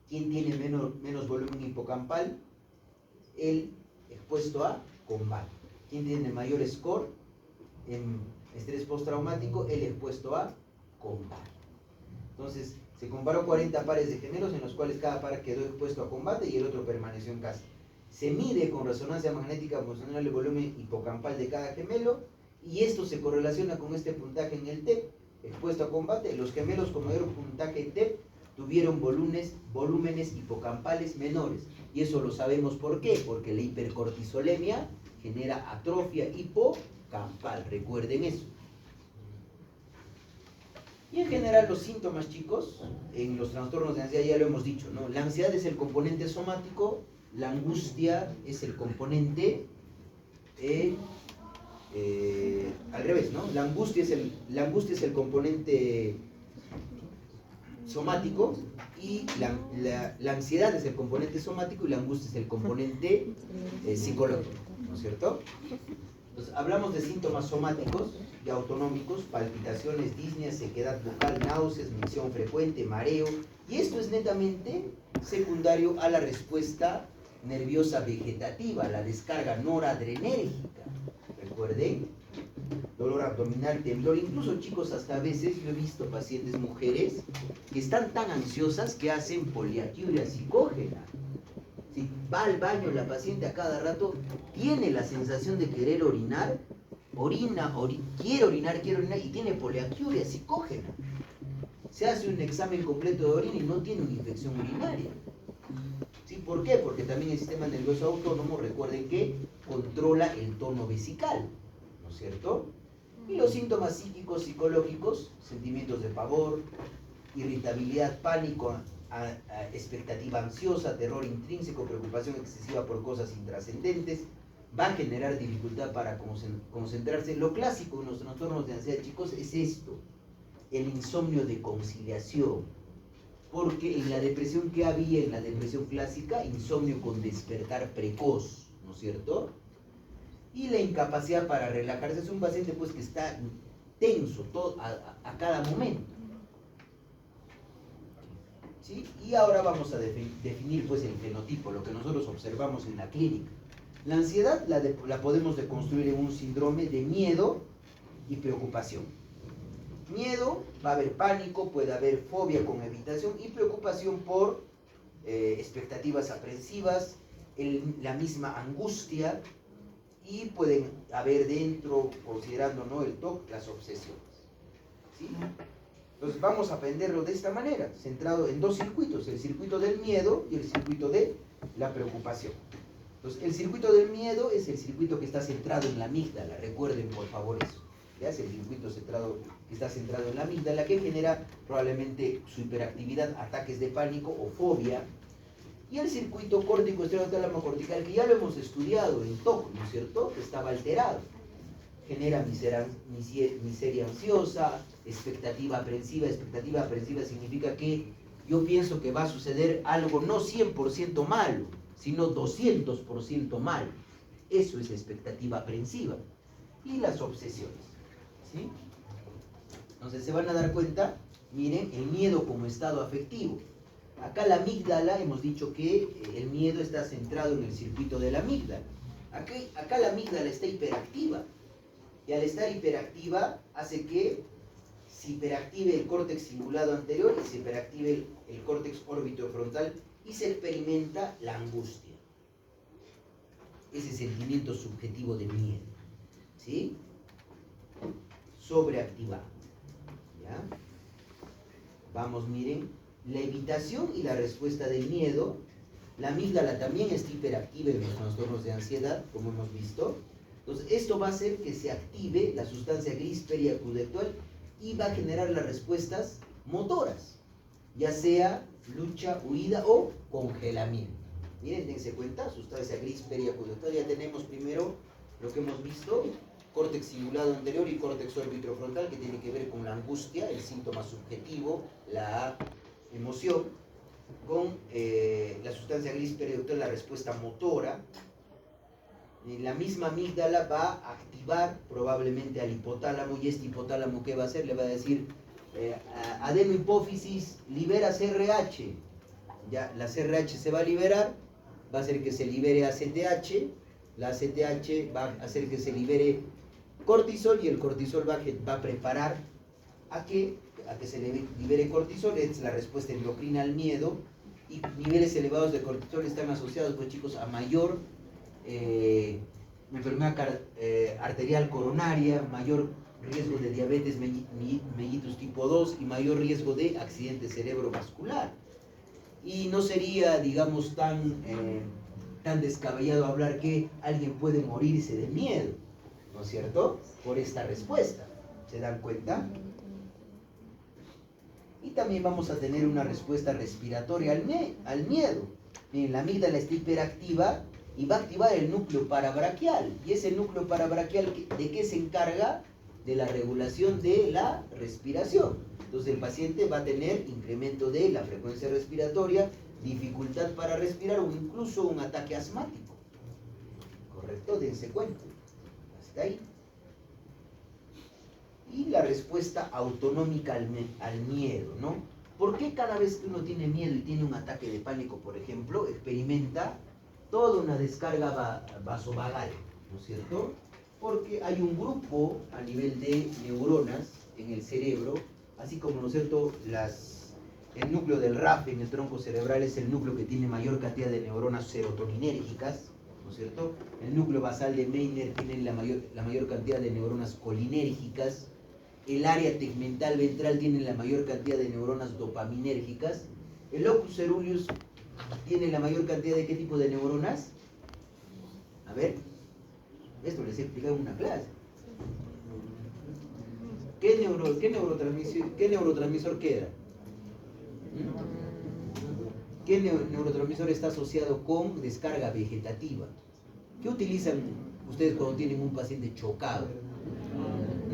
¿Quién tiene menos volumen hipocampal? El expuesto a combate. ¿Quién tiene mayor score en estrés postraumático? El expuesto a combate. Entonces, se comparó 40 pares de gemelos en los cuales cada par quedó expuesto a combate y el otro permaneció en casa. Se mide con resonancia magnética funcional el volumen hipocampal de cada gemelo y esto se correlaciona con este puntaje en el TEP, expuesto a combate. Los gemelos con mayor puntaje TEP tuvieron volúmenes hipocampales menores. Y eso lo sabemos ¿por qué? Porque la hipercortisolemia genera atrofia hipocampal. Recuerden eso. Y en general los síntomas, chicos, en los trastornos de ansiedad ya lo hemos dicho, ¿no? La ansiedad es el componente somático, la angustia es el componente al revés, ¿no? La angustia es el componente somático y la ansiedad es el componente somático y la angustia es el componente psicológico, ¿no es cierto? Entonces, hablamos de síntomas somáticos y autonómicos, palpitaciones, disnea, sequedad bucal, náuseas, micción frecuente, mareo, y esto es netamente secundario a la respuesta nerviosa vegetativa, la descarga noradrenérgica. Recuerden, dolor abdominal, temblor, incluso chicos, hasta a veces yo he visto pacientes mujeres que están tan ansiosas que hacen poliaquiuria psicógena. Si va al baño la paciente a cada rato, tiene la sensación de querer orinar, quiere orinar y tiene poliaquiuria psicógena. Se hace un examen completo de orina y no tiene una infección urinaria. ¿Sí? ¿Por qué? Porque también el sistema nervioso autónomo, recuerden que controla el tono vesical, ¿no es cierto? Y los síntomas psíquicos, psicológicos, sentimientos de pavor, irritabilidad, pánico, expectativa ansiosa, terror intrínseco, preocupación excesiva por cosas intrascendentes, va a generar dificultad para concentrarse. Lo clásico en los trastornos de ansiedad, chicos, es esto, el insomnio de conciliación, porque en la depresión que había, en la depresión clásica, insomnio con despertar precoz, ¿no es cierto? Y la incapacidad para relajarse. Es un paciente pues que está tenso a cada momento. ¿Sí? Y ahora vamos a definir pues el fenotipo, lo que nosotros observamos en la clínica. La ansiedad la podemos deconstruir en un síndrome de miedo y preocupación. Miedo, va a haber pánico, puede haber fobia con evitación y preocupación por expectativas aprensivas, la misma angustia, y pueden haber dentro, considerando ¿no? el TOC, las obsesiones. ¿Sí? Entonces vamos a aprenderlo de esta manera, centrado en dos circuitos, el circuito del miedo y el circuito de la preocupación. Entonces el circuito del miedo es el circuito que está centrado en la amígdala, recuerden por favor eso. ¿Ya? Es el circuito que está centrado en la amígdala, que genera probablemente su hiperactividad, ataques de pánico o fobia. Y el circuito córtico estriado cortical, que ya lo hemos estudiado en TOC, ¿no es cierto? Que estaba alterado. Genera miseria ansiosa, expectativa aprensiva. Expectativa aprensiva significa que yo pienso que va a suceder algo no 100% malo, sino 200% malo. Eso es expectativa aprensiva. Y las obsesiones. ¿Sí? Entonces se van a dar cuenta, miren, el miedo como estado afectivo. Acá la amígdala, hemos dicho que el miedo está centrado en el circuito de la amígdala. Acá la amígdala está hiperactiva. Y al estar hiperactiva, hace que se hiperactive el córtex cingulado anterior y se hiperactive el córtex órbitofrontal y se experimenta la angustia. Ese sentimiento subjetivo de miedo. ¿Sí? Sobreactivado. ¿Ya? Vamos, miren. La evitación y la respuesta del miedo. La amígdala también está hiperactiva en los trastornos de ansiedad, como hemos visto. Entonces, esto va a hacer que se active la sustancia gris periaculectual y va a generar las respuestas motoras, ya sea lucha, huida o congelamiento. Miren, dense cuenta, sustancia gris periaculectual. Ya tenemos primero lo que hemos visto, córtex cingulado anterior y córtex orbitofrontal, que tiene que ver con la angustia, el síntoma subjetivo, la emoción, con la sustancia gris periaculectual, la respuesta motora. La misma amígdala va a activar probablemente al hipotálamo, y este hipotálamo, ¿qué va a hacer? Le va a decir, adenohipófisis, libera CRH. Ya, la CRH se va a liberar, va a hacer que se libere ACTH, la ACTH va a hacer que se libere cortisol, y el cortisol va a preparar a que se libere cortisol. Es la respuesta endocrina al miedo, y niveles elevados de cortisol están asociados, pues chicos, a mayor enfermedad arterial coronaria, mayor riesgo de diabetes mellitus tipo 2 y mayor riesgo de accidente cerebrovascular. Y no sería, digamos, tan descabellado hablar que alguien puede morirse de miedo, ¿no es cierto? Por esta respuesta. ¿Se dan cuenta? Y también vamos a tener una respuesta respiratoria al miedo. Miren, la amígdala está hiperactiva y va a activar el núcleo parabraquial. Y ese núcleo parabraquial, ¿de qué se encarga? De la regulación de la respiración. Entonces el paciente va a tener incremento de la frecuencia respiratoria, dificultad para respirar o incluso un ataque asmático. ¿Correcto? Dense cuenta. está ahí. Y la respuesta autonómica al miedo, ¿no? ¿Por qué cada vez que uno tiene miedo y tiene un ataque de pánico, por ejemplo, experimenta toda una descarga vasovagal, ¿no es cierto? Porque hay un grupo a nivel de neuronas en el cerebro, así como, ¿no es cierto?, el núcleo del RAF en el tronco cerebral es el núcleo que tiene mayor cantidad de neuronas serotoninérgicas, ¿no es cierto? El núcleo basal de Meiner tiene la mayor cantidad de neuronas colinérgicas. El área tegmental ventral tiene la mayor cantidad de neuronas dopaminérgicas. El locus ceruleus tiene la mayor cantidad de ¿qué tipo de neuronas? A ver, esto les he explicado en una clase. ¿Qué neurotransmisor queda? ¿Qué neurotransmisor está asociado con descarga vegetativa? ¿Qué utilizan ustedes cuando tienen un paciente chocado?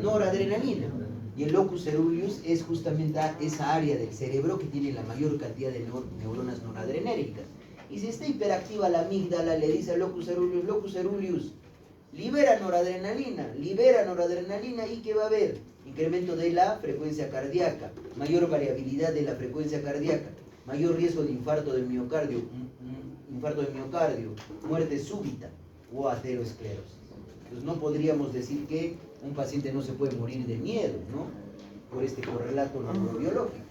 Noradrenalina. Y el locus ceruleus es justamente esa área del cerebro que tiene la mayor cantidad de neuronas noradrenérgicas. Y si está hiperactiva la amígdala, le dice al locus ceruleus, libera noradrenalina, ¿y qué va a haber? Incremento de la frecuencia cardíaca, mayor variabilidad de la frecuencia cardíaca, mayor riesgo de infarto de miocardio, muerte súbita o aterosclerosis. Entonces no podríamos decir que un paciente no se puede morir de miedo, ¿no? Por este correlato neurobiológico.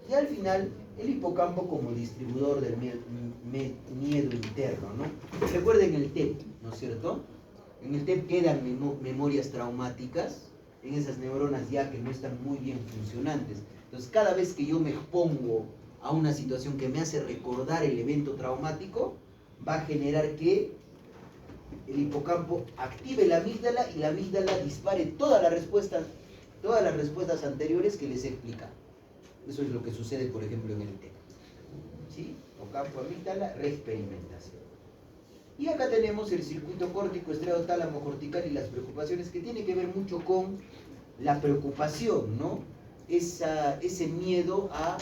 Y al final, el hipocampo como distribuidor del miedo interno, ¿no? Recuerden el TEP, ¿no es cierto? En el TEP quedan memorias traumáticas, en esas neuronas ya que no están muy bien funcionantes. Entonces, cada vez que yo me expongo a una situación que me hace recordar el evento traumático, va a generar que el hipocampo active la amígdala y la amígdala dispare todas las respuestas anteriores que les he explicado. Eso es lo que sucede, por ejemplo, en el TEP. ¿Sí? Hipocampo, amígdala, reexperimentación. Y acá tenemos el circuito córtico, estriado, tálamo, cortical y las preocupaciones, que tiene que ver mucho con la preocupación, ¿no? Ese miedo a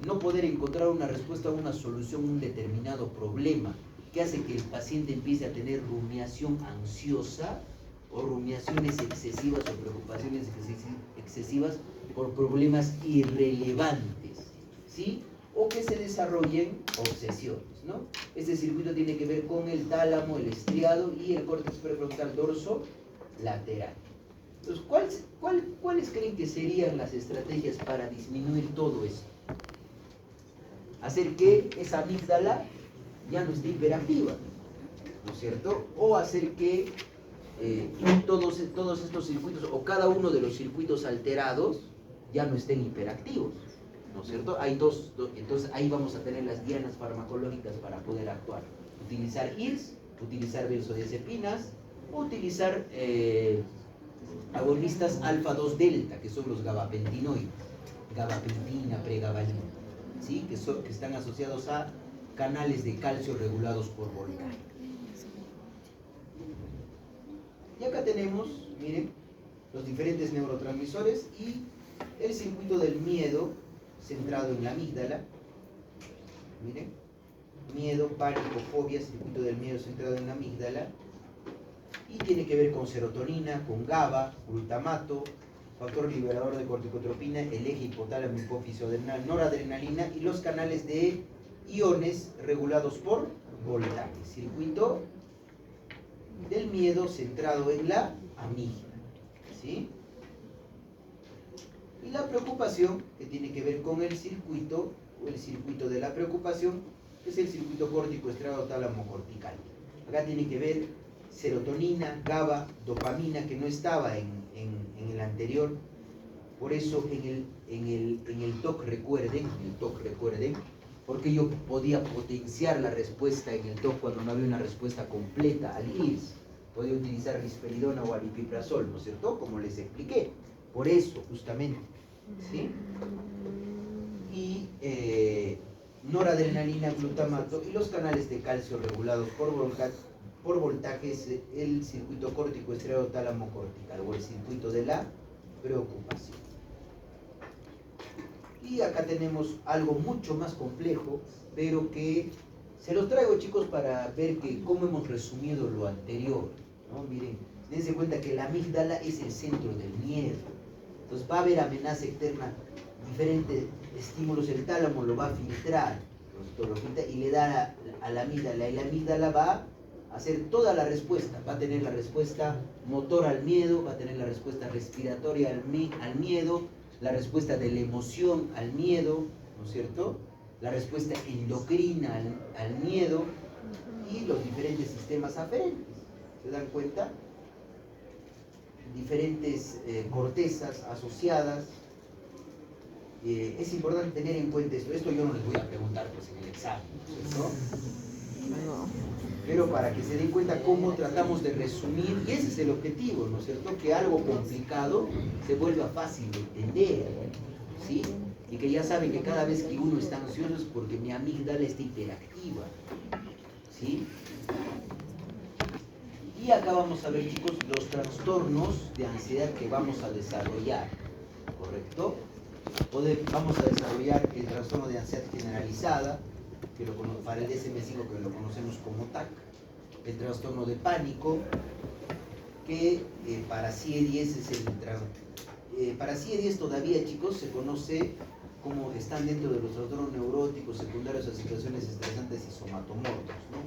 no poder encontrar una respuesta o una solución a un determinado problema, que hace que el paciente empiece a tener rumiación ansiosa o rumiaciones excesivas o preocupaciones excesivas por problemas irrelevantes, ¿sí? O que se desarrollen obsesiones, ¿no? Este circuito tiene que ver con el tálamo, el estriado y el córtex prefrontal dorso lateral. Entonces, ¿cuáles creen que serían las estrategias para disminuir todo esto? Hacer que esa amígdala ya no esté hiperactiva, ¿no es cierto? O hacer que todos estos circuitos o cada uno de los circuitos alterados ya no estén hiperactivos, ¿no es cierto? Hay entonces ahí vamos a tener las dianas farmacológicas para poder actuar. Utilizar IRS, utilizar benzodiazepinas, o utilizar agonistas alfa-2 delta, que son los gabapentinoides, gabapentina, pregabalina, ¿sí? que están asociados a canales de calcio regulados por voltaje. Y acá tenemos, miren, los diferentes neurotransmisores y el circuito del miedo centrado en la amígdala. Miren, miedo, pánico, fobia, circuito del miedo centrado en la amígdala. Y tiene que ver con serotonina, con GABA, glutamato, factor liberador de corticotropina, el eje hipotálamo hipófisis adrenal, noradrenalina y los canales de iones regulados por voltaje. Circuito del miedo centrado en la amígdala, ¿sí? Y la preocupación, que tiene que ver con el circuito de la preocupación, es el circuito córtico estriado tálamo cortical. Acá tiene que ver serotonina, GABA, dopamina, que no estaba en el anterior. Por eso en el TOC recuerden, porque yo podía potenciar la respuesta en el TOC cuando no había una respuesta completa al IRS. Podía utilizar risperidona o aripiprazol, ¿no es cierto? Como les expliqué. Por eso, justamente. ¿Sí? Y noradrenalina, glutamato y los canales de calcio regulados por voltaje es el circuito córtico estriado tálamo cortical o el circuito de la preocupación. Y acá tenemos algo mucho más complejo, pero que Se los traigo, chicos, para ver cómo hemos resumido lo anterior, ¿no? Miren, dense cuenta que la amígdala es el centro del miedo. Entonces va a haber amenaza externa, diferentes estímulos, el tálamo lo va a filtrar, lo filtra y le da a la amígdala, y la amígdala va a hacer toda la respuesta, va a tener la respuesta motora al miedo, va a tener la respuesta respiratoria al miedo, la respuesta de la emoción al miedo, ¿no es cierto? La respuesta endocrina al miedo y los diferentes sistemas aferentes. ¿Se dan cuenta? Diferentes cortezas asociadas. Es importante tener en cuenta esto. Esto yo no les voy a preguntar pues, en el examen, ¿no? Pero para que se den cuenta cómo tratamos de resumir, y ese es el objetivo, ¿no es cierto? Que algo complicado se vuelva fácil de entender, ¿sí? Y que ya saben que cada vez que uno está ansioso es porque mi amígdala está hiperactiva, ¿sí? Y acá vamos a ver, chicos, los trastornos de ansiedad que vamos a desarrollar, ¿correcto? Vamos a desarrollar el trastorno de ansiedad generalizada, que para el DSM-5 que lo conocemos como TAC, el trastorno de pánico, que para CIE-10 es el para CIE-10 todavía, chicos, se conoce como están dentro de los trastornos neuróticos secundarios a situaciones estresantes y somatomorfos, ¿no?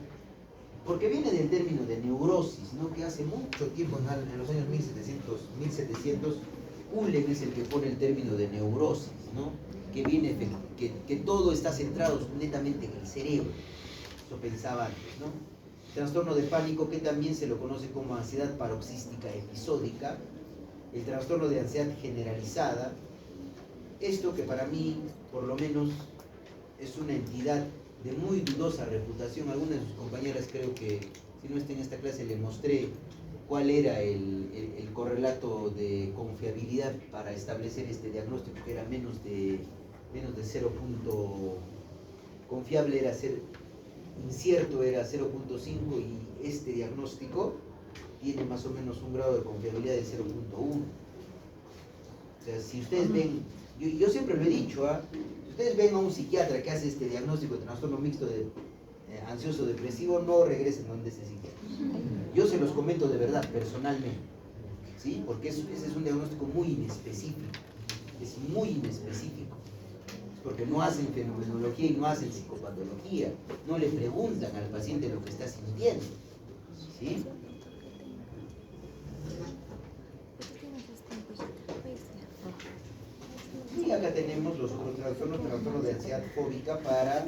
Porque viene del término de neurosis, ¿no? Que hace mucho tiempo, en los años 1700, Ullen es el que pone el término de neurosis, ¿no? Que viene que todo está centrado netamente en el cerebro. Eso pensaba antes, ¿no? Trastorno de pánico, que también se lo conoce como ansiedad paroxística episódica. El trastorno de ansiedad generalizada. Esto que para mí, por lo menos, es una entidad de muy dudosa reputación. Algunas de sus compañeras, creo que, si no está en esta clase, le mostré cuál era el correlato de confiabilidad para establecer este diagnóstico, que era menos de 0. Confiable era incierto era 0.5, y este diagnóstico tiene más o menos un grado de confiabilidad de 0.1. O sea, si ustedes ven, yo siempre lo he dicho, si ustedes ven a un psiquiatra que hace este diagnóstico de trastorno mixto de ansioso depresivo, no regresen donde ese psiquiatra. Yo se los comento de verdad, personalmente, ¿sí? Porque ese es un diagnóstico muy inespecífico, es muy inespecífico, porque no hacen fenomenología y no hacen psicopatología, no le preguntan al paciente lo que está sintiendo, ¿sí? Y acá tenemos los otros trastornos, trastorno de ansiedad fóbica para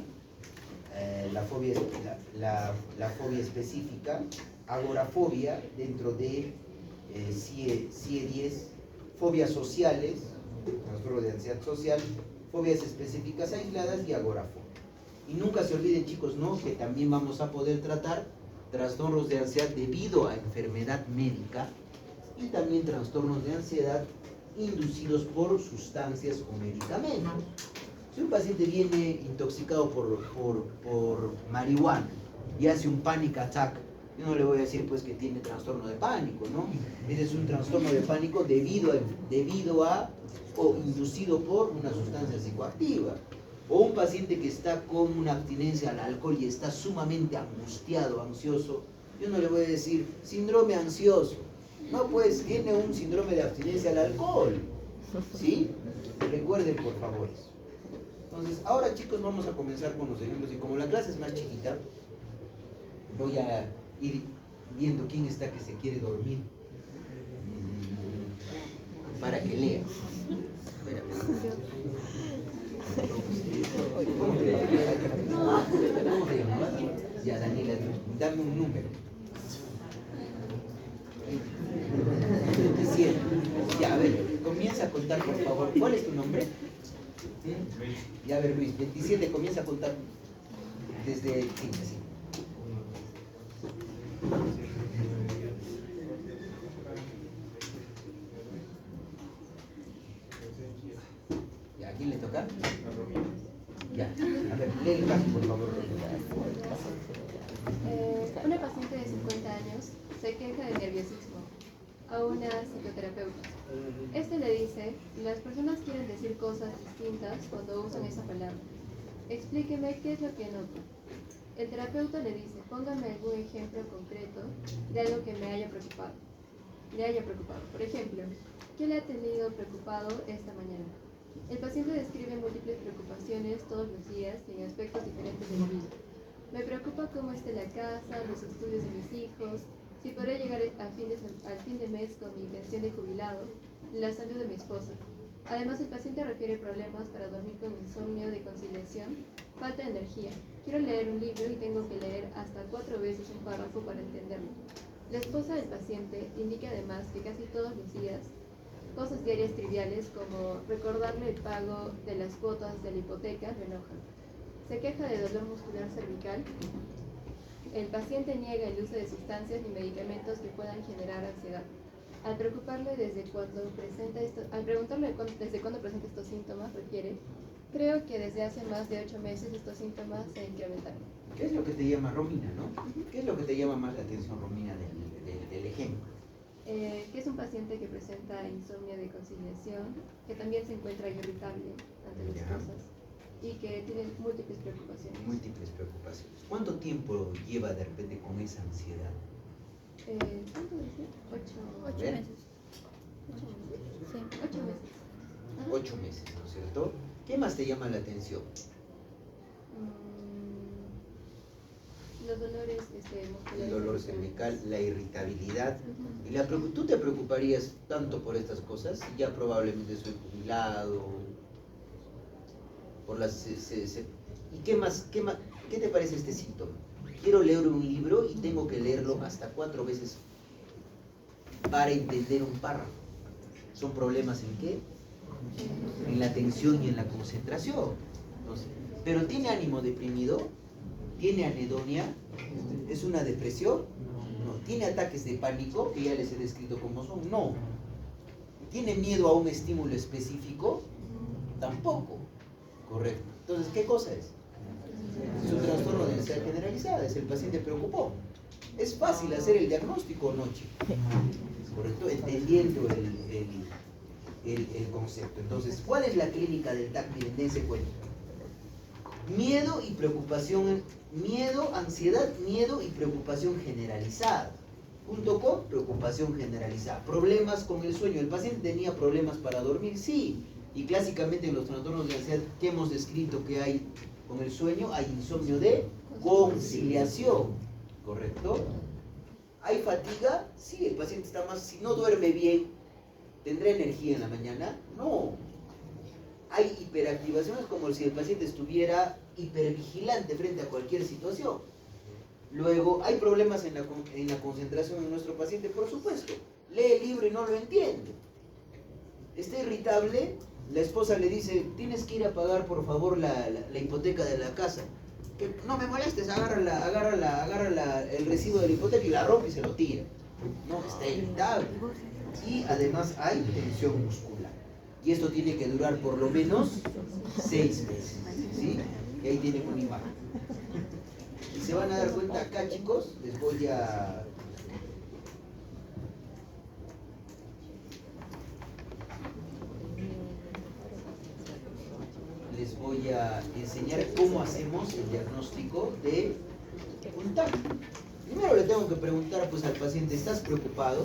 la fobia específica, agorafobia dentro de CIE-10, fobias sociales, trastorno de ansiedad social, fobias específicas aisladas y agorafobia. Y nunca se olviden, chicos, ¿no?, que también vamos a poder tratar trastornos de ansiedad debido a enfermedad médica y también trastornos de ansiedad inducidos por sustancias o medicamentos. Si un paciente viene intoxicado por marihuana y hace un panic attack, yo no le voy a decir pues que tiene trastorno de pánico, ¿no? Ese es un trastorno de pánico debido a o inducido por una sustancia psicoactiva. O un paciente que está con una abstinencia al alcohol y está sumamente angustiado, ansioso, yo no le voy a decir síndrome ansioso. No, pues tiene un síndrome de abstinencia al alcohol, ¿sí? Recuerden, por favor, eso. Entonces, ahora, chicos, vamos a comenzar con los ejemplos, y como la clase es más chiquita, voy a ir viendo quién está que se quiere dormir para que lea. ¿Cómo te llamas? Ya, Daniela, dame un número. 27. Ya, a ver, comienza a contar, por favor. ¿Cuál es tu nombre? ¿Sí? Ya, a ver, Luis, 27, comienza a contar desde 5. ¿Ya? ¿A quién le toca? Ya, a ver, lee el caso, por favor. Una paciente de 50 años se queja de nerviosismo a una psicoterapeuta. Este le dice: las personas quieren decir cosas distintas cuando usan esa palabra. Explíqueme qué es lo que nota. El terapeuta le dice, póngame algún ejemplo concreto de algo que me haya preocupado. Por ejemplo, ¿qué le ha tenido preocupado esta mañana? El paciente describe múltiples preocupaciones todos los días y en aspectos diferentes de la vida. Me preocupa cómo esté la casa, los estudios de mis hijos, si podré llegar al fin de mes con mi pensión de jubilado, la salud de mi esposa. Además, el paciente refiere problemas para dormir con insomnio, de conciliación, falta de energía. Quiero leer un libro y tengo que leer hasta 4 veces un párrafo para entenderlo. La esposa del paciente indica además que casi todos los días, cosas diarias triviales como recordarle el pago de las cuotas de la hipoteca lo enojan. Se queja de dolor muscular cervical. El paciente niega el uso de sustancias ni medicamentos que puedan generar ansiedad. Al preguntarle desde cuándo presenta estos síntomas, refiere, creo que desde hace más de 8 meses estos síntomas se incrementaron. ¿Qué es lo que te llama, Romina, no? ¿Qué es lo que te llama más la atención, Romina, del ejemplo? Que es un paciente que presenta insomnio de conciliación, que también se encuentra irritable ante las cosas y que tiene múltiples preocupaciones. Múltiples preocupaciones. ¿Cuánto tiempo lleva de repente con esa ansiedad? ¿Cuánto dice? 8 meses. 8 meses. Sí, 8 meses. Ajá. 8 meses, ¿no es cierto? ¿Qué más te llama la atención? Los dolores musculares. El dolor cervical, la irritabilidad. Uh-huh. Y ¿tú te preocuparías tanto por estas cosas? Ya probablemente soy jubilado. Por las, ¿Y qué más? ¿Qué te parece este síntoma? Quiero leer un libro y tengo que leerlo hasta 4 veces para entender un párrafo. ¿Son problemas en qué? En la atención y en la concentración. Entonces, ¿pero tiene ánimo deprimido? ¿Tiene anedonia? ¿Es una depresión? No. ¿Tiene ataques de pánico, que ya les he descrito cómo son? No. ¿Tiene miedo a un estímulo específico? Tampoco. Correcto. Entonces, ¿qué cosa es? Es un trastorno de ansiedad generalizada, es el paciente preocupó. Es fácil hacer el diagnóstico, ¿no, chico? Correcto, entendiendo el concepto. Entonces, ¿cuál es la clínica del TAC? Miren, dense cuenta. Miedo y preocupación, ansiedad, miedo y preocupación generalizada. Junto con preocupación generalizada. Problemas con el sueño. ¿El paciente tenía problemas para dormir? Sí. Y clásicamente en los trastornos de ansiedad que hemos descrito que hay con el sueño, hay insomnio de conciliación. ¿Correcto? ¿Hay fatiga? Sí, el paciente está más... Si no duerme bien, ¿tendrá energía en la mañana? No. Hay hiperactivaciones como si el paciente estuviera hipervigilante frente a cualquier situación. Luego, ¿hay problemas en la concentración en nuestro paciente? Por supuesto. Lee el libro y no lo entiende. Está irritable, la esposa le dice, tienes que ir a pagar por favor la hipoteca de la casa. Que no me molestes, agarra el recibo de la hipoteca y la rompe y se lo tira. No, está irritable. Y además hay tensión muscular. Y esto tiene que durar por lo menos 6 meses. ¿Sí? Y ahí tienen una imagen. Y se van a dar cuenta acá, chicos, les voy a enseñar cómo hacemos el diagnóstico de un TAC. Primero le tengo que preguntar pues al paciente, ¿estás preocupado?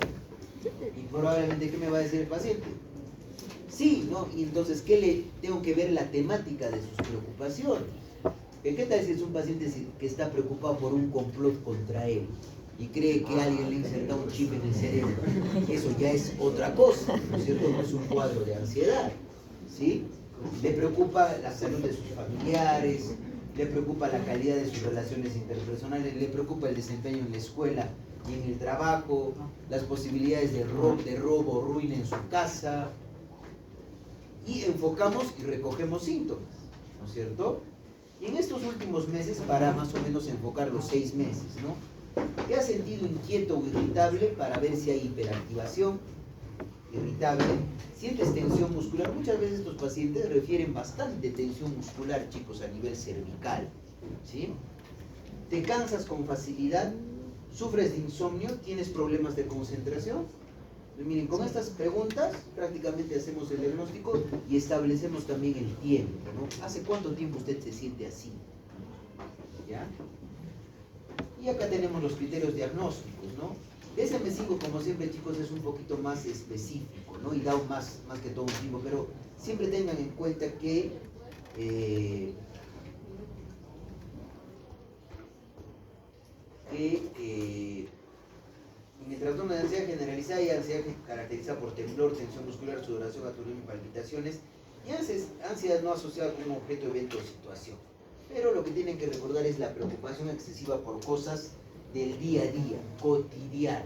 Y probablemente, ¿qué me va a decir el paciente? Sí, ¿no? Y entonces, ¿qué le tengo que ver la temática de sus preocupaciones? ¿Qué tal si es un paciente que está preocupado por un complot contra él y cree que alguien le inserta un chip en el cerebro? Eso ya es otra cosa, ¿no es cierto? No es un cuadro de ansiedad, ¿sí? Le preocupa la salud de sus familiares, le preocupa la calidad de sus relaciones interpersonales, le preocupa el desempeño en la escuela y en el trabajo, las posibilidades de robo o ruina en su casa. Y enfocamos y recogemos síntomas, ¿no es cierto? Y en estos últimos meses, para más o menos enfocar los 6 meses, ¿no? ¿Te has sentido inquieto o irritable para ver si hay hiperactivación? Irritable. ¿Sientes tensión muscular? Muchas veces estos pacientes refieren bastante tensión muscular, chicos, a nivel cervical, ¿sí? ¿Te cansas con facilidad? ¿Sufres de insomnio? ¿Tienes problemas de concentración? Pues miren, con estas preguntas prácticamente hacemos el diagnóstico y establecemos también el tiempo, ¿no? ¿Hace cuánto tiempo usted se siente así? ¿Ya? Y acá tenemos los criterios diagnósticos, ¿no? Ese me sigo, como siempre, chicos, es un poquito más específico, ¿no? Y da más que todo un tiempo, pero siempre tengan en cuenta que en el trastorno de ansiedad generalizada hay ansiedad caracterizada por temblor, tensión muscular, sudoración, atonismo y palpitaciones, y ansiedad no asociada con un objeto, evento o situación. Pero lo que tienen que recordar es la preocupación excesiva por cosas del día a día, cotidiano.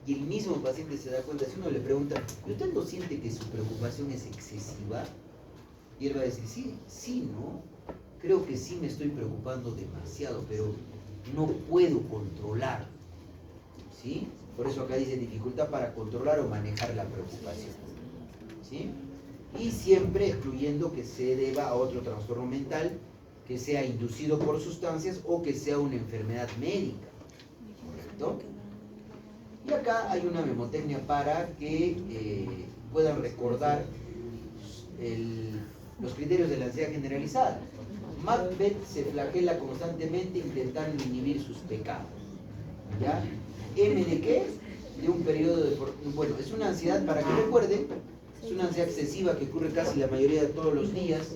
Y el mismo paciente se da cuenta, si uno le pregunta, ¿y usted no siente que su preocupación es excesiva? Y él va a decir, sí, ¿no? Creo que sí me estoy preocupando demasiado, pero no puedo controlar, ¿sí? Por eso acá dice dificultad para controlar o manejar la preocupación, ¿sí? Y siempre excluyendo que se deba a otro trastorno mental, que sea inducido por sustancias o que sea una enfermedad médica, ¿correcto? Y acá hay una memotecnia para que puedan recordar los criterios de la ansiedad generalizada. Macbeth se flagela constantemente intentando inhibir sus pecados, ¿ya? ¿M de qué? De un periodo de... Bueno, es una ansiedad, para que recuerden, es una ansiedad excesiva que ocurre casi la mayoría de todos los días,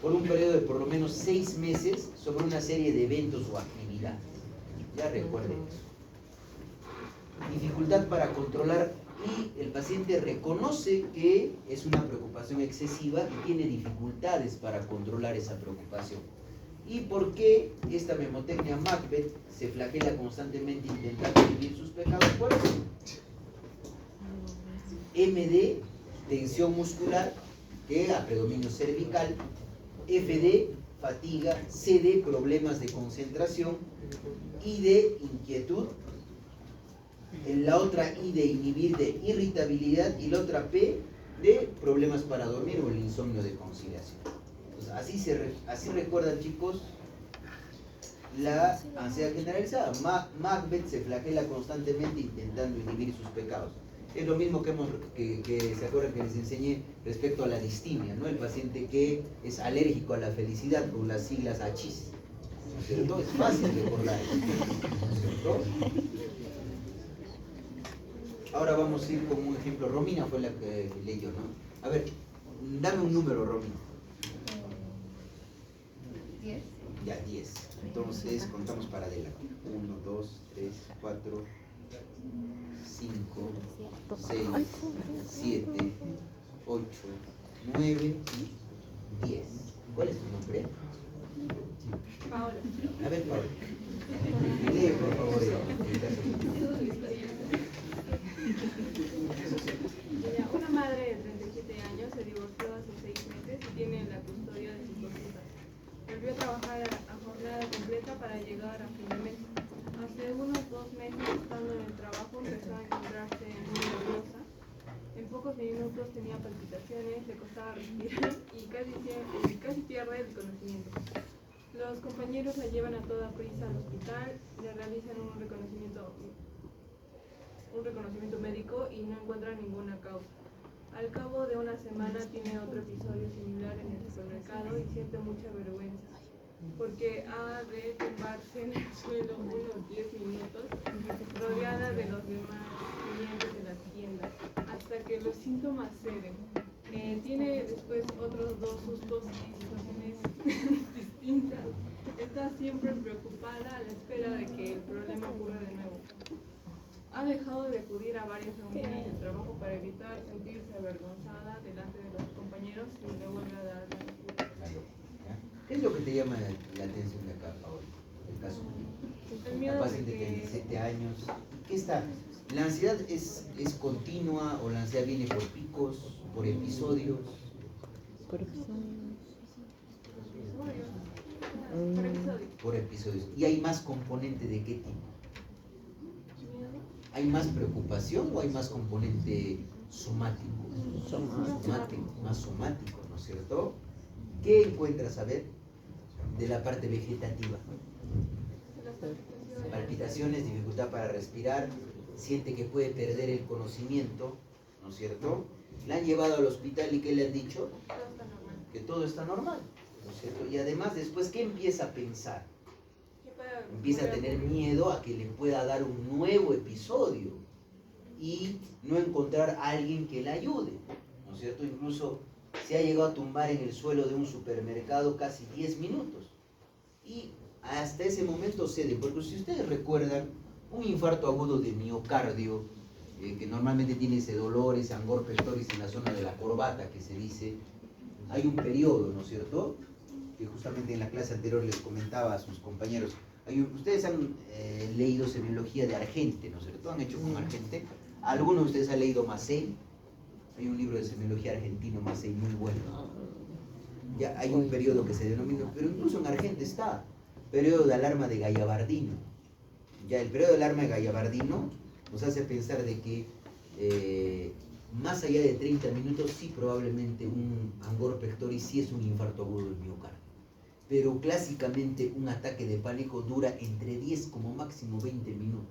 por un periodo de por lo menos 6 meses, sobre una serie de eventos o actividades. Ya recuerden eso. Dificultad para controlar, y el paciente reconoce que es una preocupación excesiva y tiene dificultades para controlar esa preocupación. ¿Y por qué esta memotecnia Macbeth se flagela constantemente intentando inhibir sus pecados? Por eso. MD, tensión muscular, que a predominio cervical. FD, fatiga. CD, problemas de concentración. ID, inquietud. La otra I de inhibir, de irritabilidad, y la otra P de problemas para dormir o el insomnio de conciliación. Entonces, así recuerdan, chicos, la ansiedad generalizada. Macbeth se flagela constantemente intentando inhibir sus pecados. Es lo mismo que se acuerdan que les enseñé respecto a la distimia, ¿no? El paciente que es alérgico a la felicidad, con las siglas ACHIS, ¿no es cierto? Es fácil recordar, ¿no es cierto? Ahora vamos a ir con un ejemplo. Romina fue la que leyó, ¿no? A ver, dame un número, Romina. 10. Ya, 10. Entonces, contamos para adelante. 1, 2, 3, 4, 5, 6, 7, 8, 9 y 10. ¿Cuál es tu nombre? Paola. A ver, Paola. Lee, por favor. Una madre de 37 años se divorció hace 6 meses y tiene la custodia de sus 2 hijas. Volvió a trabajar a jornada completa para llegar a fin de mes. Hace unos 2 meses, estando en el trabajo, empezó a encontrarse muy nerviosa. En pocos minutos tenía palpitaciones, le costaba respirar y casi pierde el conocimiento. Los compañeros la llevan a toda prisa al hospital, le realizan un reconocimiento médico y no encuentran ninguna causa. Al cabo de una semana tiene otro episodio similar en el supermercado y siente mucha vergüenza, porque ha de tumbarse en el suelo unos 10 minutos, rodeada de los demás clientes de la tienda, hasta que los síntomas ceden. Tiene después otros 2 sustos y situaciones distintas. Está siempre preocupada a la espera de que el problema ocurra de nuevo. Ha dejado de acudir a varias reuniones de trabajo para evitar sentirse avergonzada delante de los compañeros y le vuelve a dar la ansiedad. ¿Qué es lo que te llama la atención de acá, Paola? El caso El de miedo la de paciente de que 37 años. ¿Qué está? ¿La ansiedad es continua o la ansiedad viene por picos, por episodios? por episodios. Por episodios. ¿Y hay más componente de qué tipo? Miedo. ¿Hay más preocupación o hay más componente somático? Más somático, ¿no es cierto? ¿Qué encuentras, a ver, de la parte vegetativa? Palpitaciones, dificultad para respirar, siente que puede perder el conocimiento, ¿no es cierto? La han llevado al hospital y ¿qué le han dicho? Todo está normal. Que todo está normal, ¿no es cierto? Y además después, ¿qué empieza a pensar? Que puede empieza a tener miedo a que le pueda dar un nuevo episodio y no encontrar a alguien que le ayude, ¿no es cierto? Incluso se ha llegado a tumbar en el suelo de un supermercado casi 10 minutos y hasta ese momento cede, porque si ustedes recuerdan, un infarto agudo de miocardio, que normalmente tiene ese dolor, ese angor pectoris en la zona de la corbata que se dice, hay un periodo, ¿no es cierto? Que justamente en la clase anterior les comentaba a sus compañeros. Ustedes han leído semiología de Argente, ¿no es cierto? Han hecho con Argente. Algunos de ustedes han leído Massey. Hay un libro de semiología argentino, Massey, muy bueno. Ya hay un periodo que se denomina, pero incluso en Argente está, periodo de alarma de Gallabardino. Ya el periodo de alarma de Gallabardino nos hace pensar de que más allá de 30 minutos, sí, probablemente un angor pectoris sí es un infarto agudo del miocardio. Pero clásicamente un ataque de pánico dura entre 10 como máximo 20 minutos.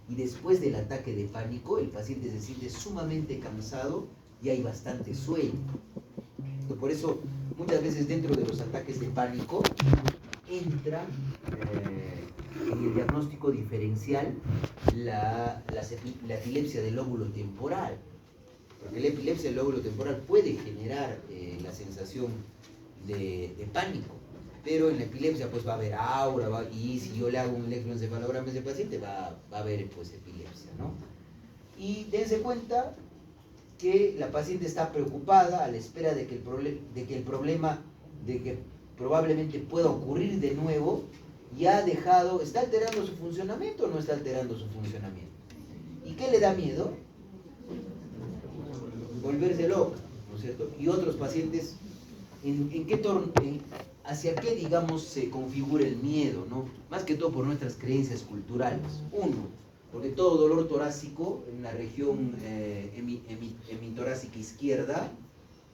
Y después del ataque de pánico, el paciente se siente sumamente cansado y hay bastante sueño. Por eso, muchas veces dentro de los ataques de pánico, entra en el diagnóstico diferencial la epilepsia del lóbulo temporal. Porque la epilepsia del lóbulo temporal puede generar la sensación de pánico, pero en la epilepsia pues va a haber aura, y si yo le hago un electroencefalograma a ese paciente va a haber pues epilepsia, ¿no? Y dense cuenta que la paciente está preocupada a la espera de que el problema probablemente pueda ocurrir de nuevo, ya ha dejado, ¿está alterando su funcionamiento o no está alterando su funcionamiento? ¿Y qué le da miedo? Volverse loca, ¿no es cierto? Y otros pacientes, hacia qué, digamos, se configura el miedo, ¿no? Más que todo por nuestras creencias culturales. Uno, porque todo dolor torácico en la región hemitorácica izquierda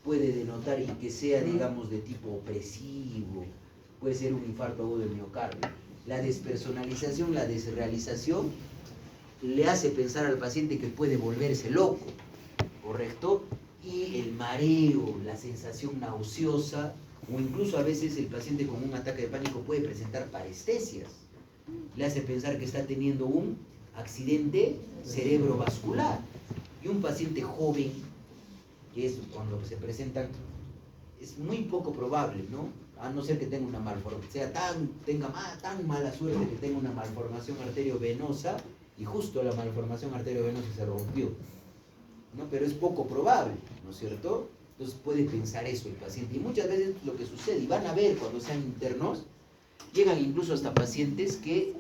puede denotar y que sea, digamos, de tipo opresivo, puede ser un infarto agudo del miocardio. La despersonalización, la desrealización, le hace pensar al paciente que puede volverse loco, ¿correcto? Y el mareo, la sensación nauseosa, o incluso a veces el paciente con un ataque de pánico puede presentar parestesias. Le hace pensar que está teniendo un accidente cerebrovascular. Y un paciente joven, que es cuando se presentan, es muy poco probable, ¿no? A no ser que tenga una malformación, tenga tan mala suerte que tenga una malformación arteriovenosa y justo la malformación arteriovenosa se rompió, ¿no? Pero es poco probable, ¿no es cierto? Entonces puede pensar eso el paciente. Y muchas veces lo que sucede, y van a ver cuando sean internos, llegan incluso hasta pacientes que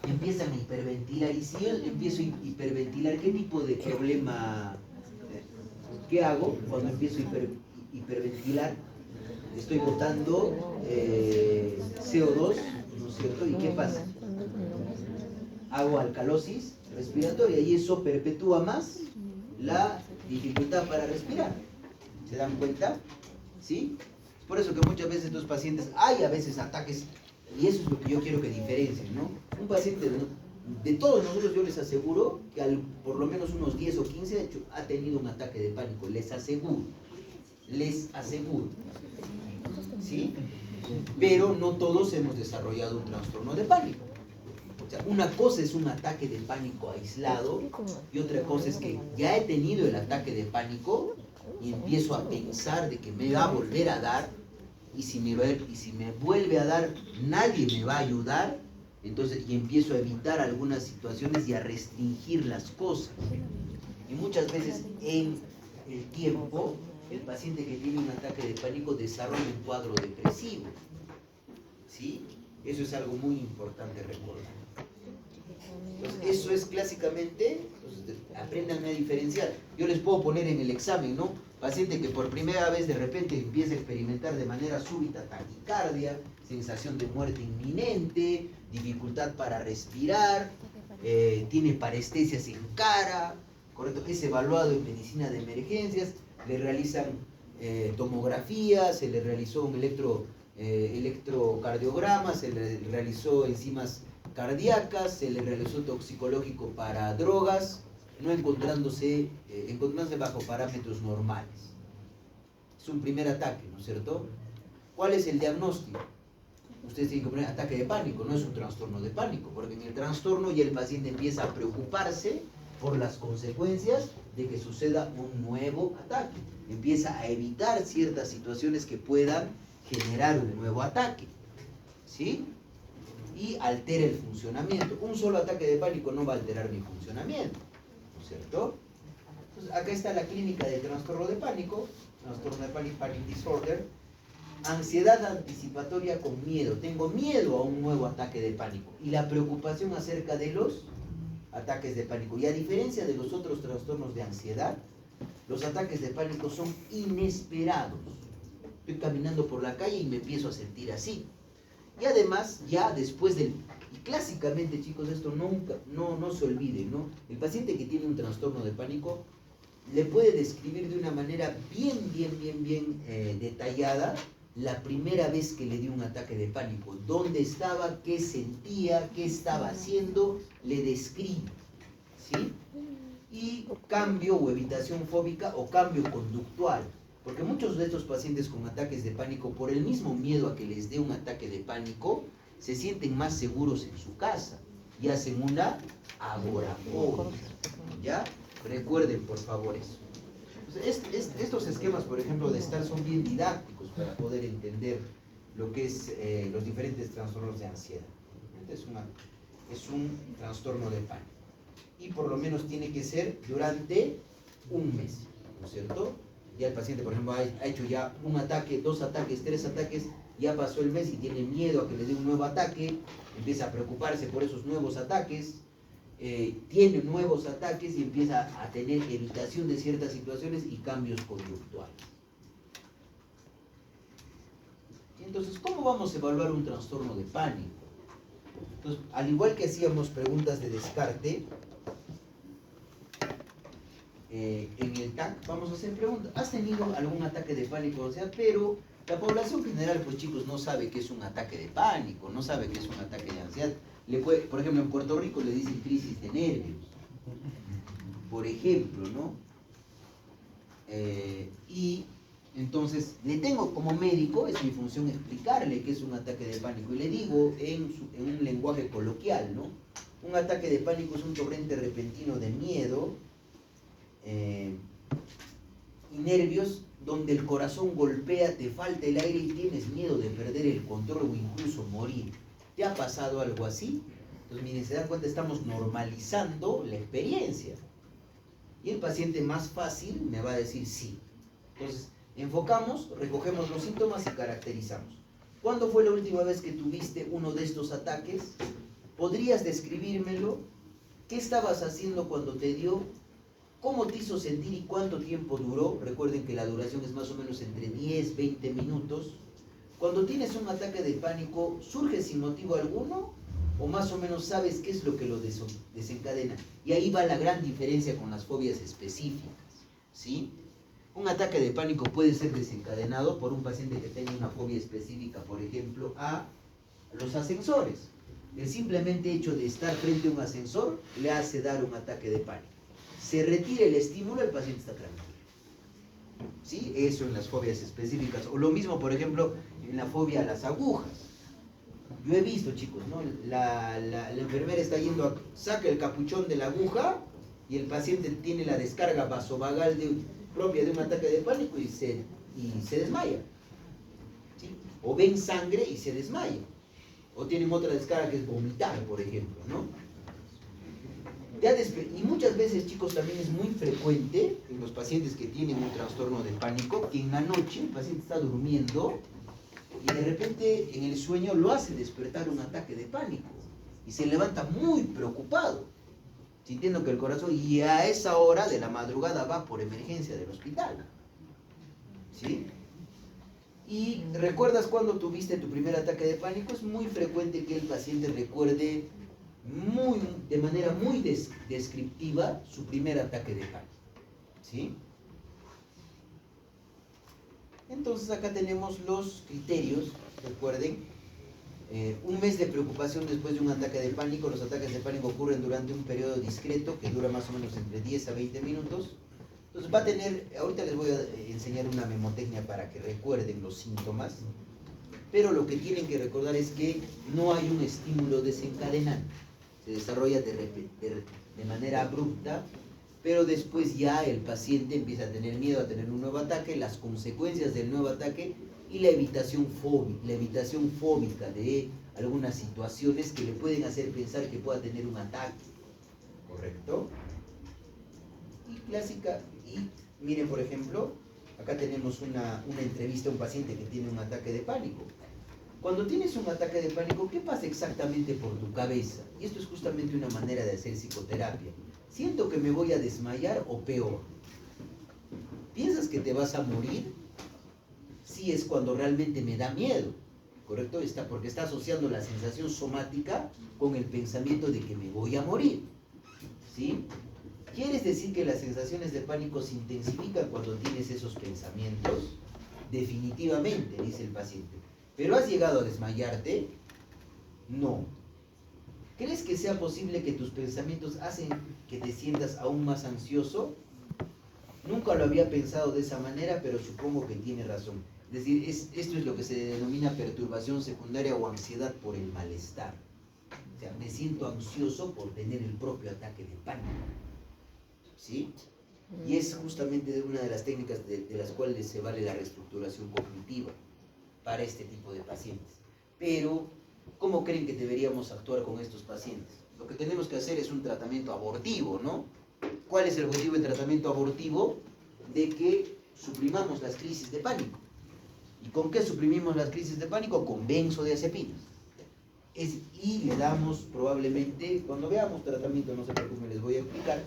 empiezan a hiperventilar. Y si yo empiezo a hiperventilar, ¿qué tipo de problema, qué hago cuando empiezo a hiperventilar? Estoy botando CO2, ¿no es cierto? ¿Y qué pasa? Hago alcalosis respiratoria y eso perpetúa más la dificultad para respirar. ¿Se dan cuenta? ¿Sí? Es por eso que muchas veces estos pacientes, hay a veces ataques, y eso es lo que yo quiero que diferencien, ¿no? Un paciente, de todos nosotros yo les aseguro que por lo menos unos 10 o 15 ha tenido un ataque de pánico, les aseguro. ¿Sí? Pero no todos hemos desarrollado un trastorno de pánico. O sea, una cosa es un ataque de pánico aislado y otra cosa es que ya he tenido el ataque de pánico y empiezo a pensar de que me va a volver a dar y si me vuelve a dar nadie me va a ayudar, entonces y empiezo a evitar algunas situaciones y a restringir las cosas. Y muchas veces en el tiempo el paciente que tiene un ataque de pánico desarrolla un cuadro depresivo, ¿sí? Eso es algo muy importante recordar. Entonces, eso es clásicamente, aprendan a diferenciar. Yo les puedo poner en el examen, ¿no? Paciente que por primera vez de repente empieza a experimentar de manera súbita taquicardia, sensación de muerte inminente, dificultad para respirar, tiene parestesias en cara, ¿correcto? Es evaluado en medicina de emergencias, le realizan tomografía, se le realizó un electrocardiograma, se le realizó enzimas cardíacas, se le realizó toxicológico para drogas, no encontrándose bajo parámetros normales. Es un primer ataque, ¿no es cierto? ¿Cuál es el diagnóstico? ustedes tienen que poner ataque de pánico, no es un trastorno de pánico, porque en el trastorno ya el paciente empieza a preocuparse por las consecuencias de que suceda un nuevo ataque. Empieza a evitar ciertas situaciones que puedan generar un nuevo ataque, ¿sí? Y altera el funcionamiento. Un solo ataque de pánico no va a alterar mi funcionamiento, ¿no es cierto? Entonces, acá está la clínica de trastorno de pánico, panic disorder. Ansiedad anticipatoria con miedo. Tengo miedo a un nuevo ataque de pánico y la preocupación acerca de los ataques de pánico. Y a diferencia de los otros trastornos de ansiedad, los ataques de pánico son inesperados. Estoy caminando por la calle y me empiezo a sentir así. Y además, ya después del... Y clásicamente, chicos, esto nunca, no se olviden, ¿no? El paciente que tiene un trastorno de pánico le puede describir de una manera bien detallada la primera vez que le dio un ataque de pánico, dónde estaba, qué sentía, qué estaba haciendo, le describe, ¿sí? Y cambio o evitación fóbica o cambio conductual, porque muchos de estos pacientes con ataques de pánico, por el mismo miedo a que les dé un ataque de pánico, se sienten más seguros en su casa y hacen una agorafobia, ¿ya? Recuerden, por favor, eso. Estos esquemas, por ejemplo, de STAR son bien didácticos para poder entender lo que es los diferentes trastornos de ansiedad. Es un trastorno de pánico. Y por lo menos tiene que ser durante un mes, ¿no es cierto? Ya el paciente, por ejemplo, ha hecho ya un ataque, 2 ataques, 3 ataques, ya pasó el mes y tiene miedo a que le dé un nuevo ataque, empieza a preocuparse por esos nuevos ataques, tiene nuevos ataques y empieza a tener evitación de ciertas situaciones y cambios conductuales. Entonces, ¿cómo vamos a evaluar un trastorno de pánico? Entonces, al igual que hacíamos preguntas de descarte, en el TAC vamos a hacer preguntas. ¿Has tenido algún ataque de pánico? O sea, pero la población general, pues chicos, no sabe qué es un ataque de pánico, no sabe qué es un ataque de ansiedad. Por ejemplo, en Puerto Rico le dicen crisis de nervios, por ejemplo, ¿no? Y entonces, le tengo como médico, es mi función explicarle qué es un ataque de pánico. Y le digo en un lenguaje coloquial, ¿no? Un ataque de pánico es un torrente repentino de miedo y nervios donde el corazón golpea, te falta el aire y tienes miedo de perder el control o incluso morir. ¿Te ha pasado algo así? Entonces, miren, se dan cuenta, estamos normalizando la experiencia. Y el paciente más fácil me va a decir sí. Entonces, enfocamos, recogemos los síntomas y caracterizamos. ¿Cuándo fue la última vez que tuviste uno de estos ataques? ¿Podrías describírmelo? ¿Qué estabas haciendo cuando te dio? ¿Cómo te hizo sentir y cuánto tiempo duró? Recuerden que la duración es más o menos entre 10, 20 minutos. Cuando tienes un ataque de pánico, ¿surge sin motivo alguno? ¿O más o menos sabes qué es lo que lo desencadena? Y ahí va la gran diferencia con las fobias específicas, ¿sí? Un ataque de pánico puede ser desencadenado por un paciente que tenga una fobia específica, por ejemplo, a los ascensores. El simplemente hecho de estar frente a un ascensor le hace dar un ataque de pánico. Se retira el estímulo, el paciente está tranquilo. ¿Sí? Eso en las fobias específicas. O lo mismo, por ejemplo, en la fobia a las agujas. Yo he visto, chicos, ¿no? La enfermera está yendo saca el capuchón de la aguja y el paciente tiene la descarga vasovagal propia de un ataque de pánico y se desmaya. ¿Sí? O ven sangre y se desmaya. O tienen otra descarga que es vomitar, por ejemplo, ¿no? Y muchas veces, chicos, también es muy frecuente en los pacientes que tienen un trastorno de pánico que en la noche el paciente está durmiendo y de repente en el sueño lo hace despertar un ataque de pánico y se levanta muy preocupado, sintiendo que el corazón, y a esa hora de la madrugada va por emergencia del hospital. ¿Sí? Y recuerdas cuando tuviste tu primer ataque de pánico. Es muy frecuente que el paciente recuerde de manera muy descriptiva su primer ataque de pánico. ¿Sí? Entonces acá tenemos los criterios. Recuerden, un mes de preocupación después de un ataque de pánico. Los ataques de pánico ocurren durante un periodo discreto que dura más o menos entre 10 a 20 minutos. Entonces va a tener, ahorita les voy a enseñar una memotecnia para que recuerden los síntomas. pero lo que tienen que recordar es que no hay un estímulo desencadenante. Se desarrolla de manera abrupta, pero después ya el paciente empieza a tener miedo a tener un nuevo ataque, las consecuencias del nuevo ataque y la evitación fóbica de algunas situaciones que le pueden hacer pensar que pueda tener un ataque. ¿Correcto? Y clásica, y miren por ejemplo, acá tenemos una entrevista a un paciente que tiene un ataque de pánico. Cuando tienes un ataque de pánico, ¿qué pasa exactamente por tu cabeza? Y esto es justamente una manera de hacer psicoterapia. ¿Siento que me voy a desmayar o peor? ¿Piensas que te vas a morir? Sí, es cuando realmente me da miedo, ¿correcto? Porque está asociando la sensación somática con el pensamiento de que me voy a morir, ¿sí? ¿Quieres decir que las sensaciones de pánico se intensifican cuando tienes esos pensamientos? Definitivamente, dice el paciente. ¿Pero has llegado a desmayarte? No. ¿Crees que sea posible que tus pensamientos hacen que te sientas aún más ansioso? Nunca lo había pensado de esa manera, pero supongo que tiene razón. Es decir, esto es lo que se denomina perturbación secundaria o ansiedad por el malestar. O sea, me siento ansioso por tener el propio ataque de pánico. ¿Sí? Y es justamente una de las técnicas de las cuales se vale la reestructuración cognitiva para este tipo de pacientes. Pero, ¿cómo creen que deberíamos actuar con estos pacientes? Lo que tenemos que hacer es un tratamiento abortivo, ¿no? ¿Cuál es el objetivo del tratamiento abortivo? De que suprimamos las crisis de pánico. ¿Y con qué suprimimos las crisis de pánico? Con benzodiazepinas. Y le damos probablemente, cuando veamos tratamiento, no se preocupen, les voy a explicar,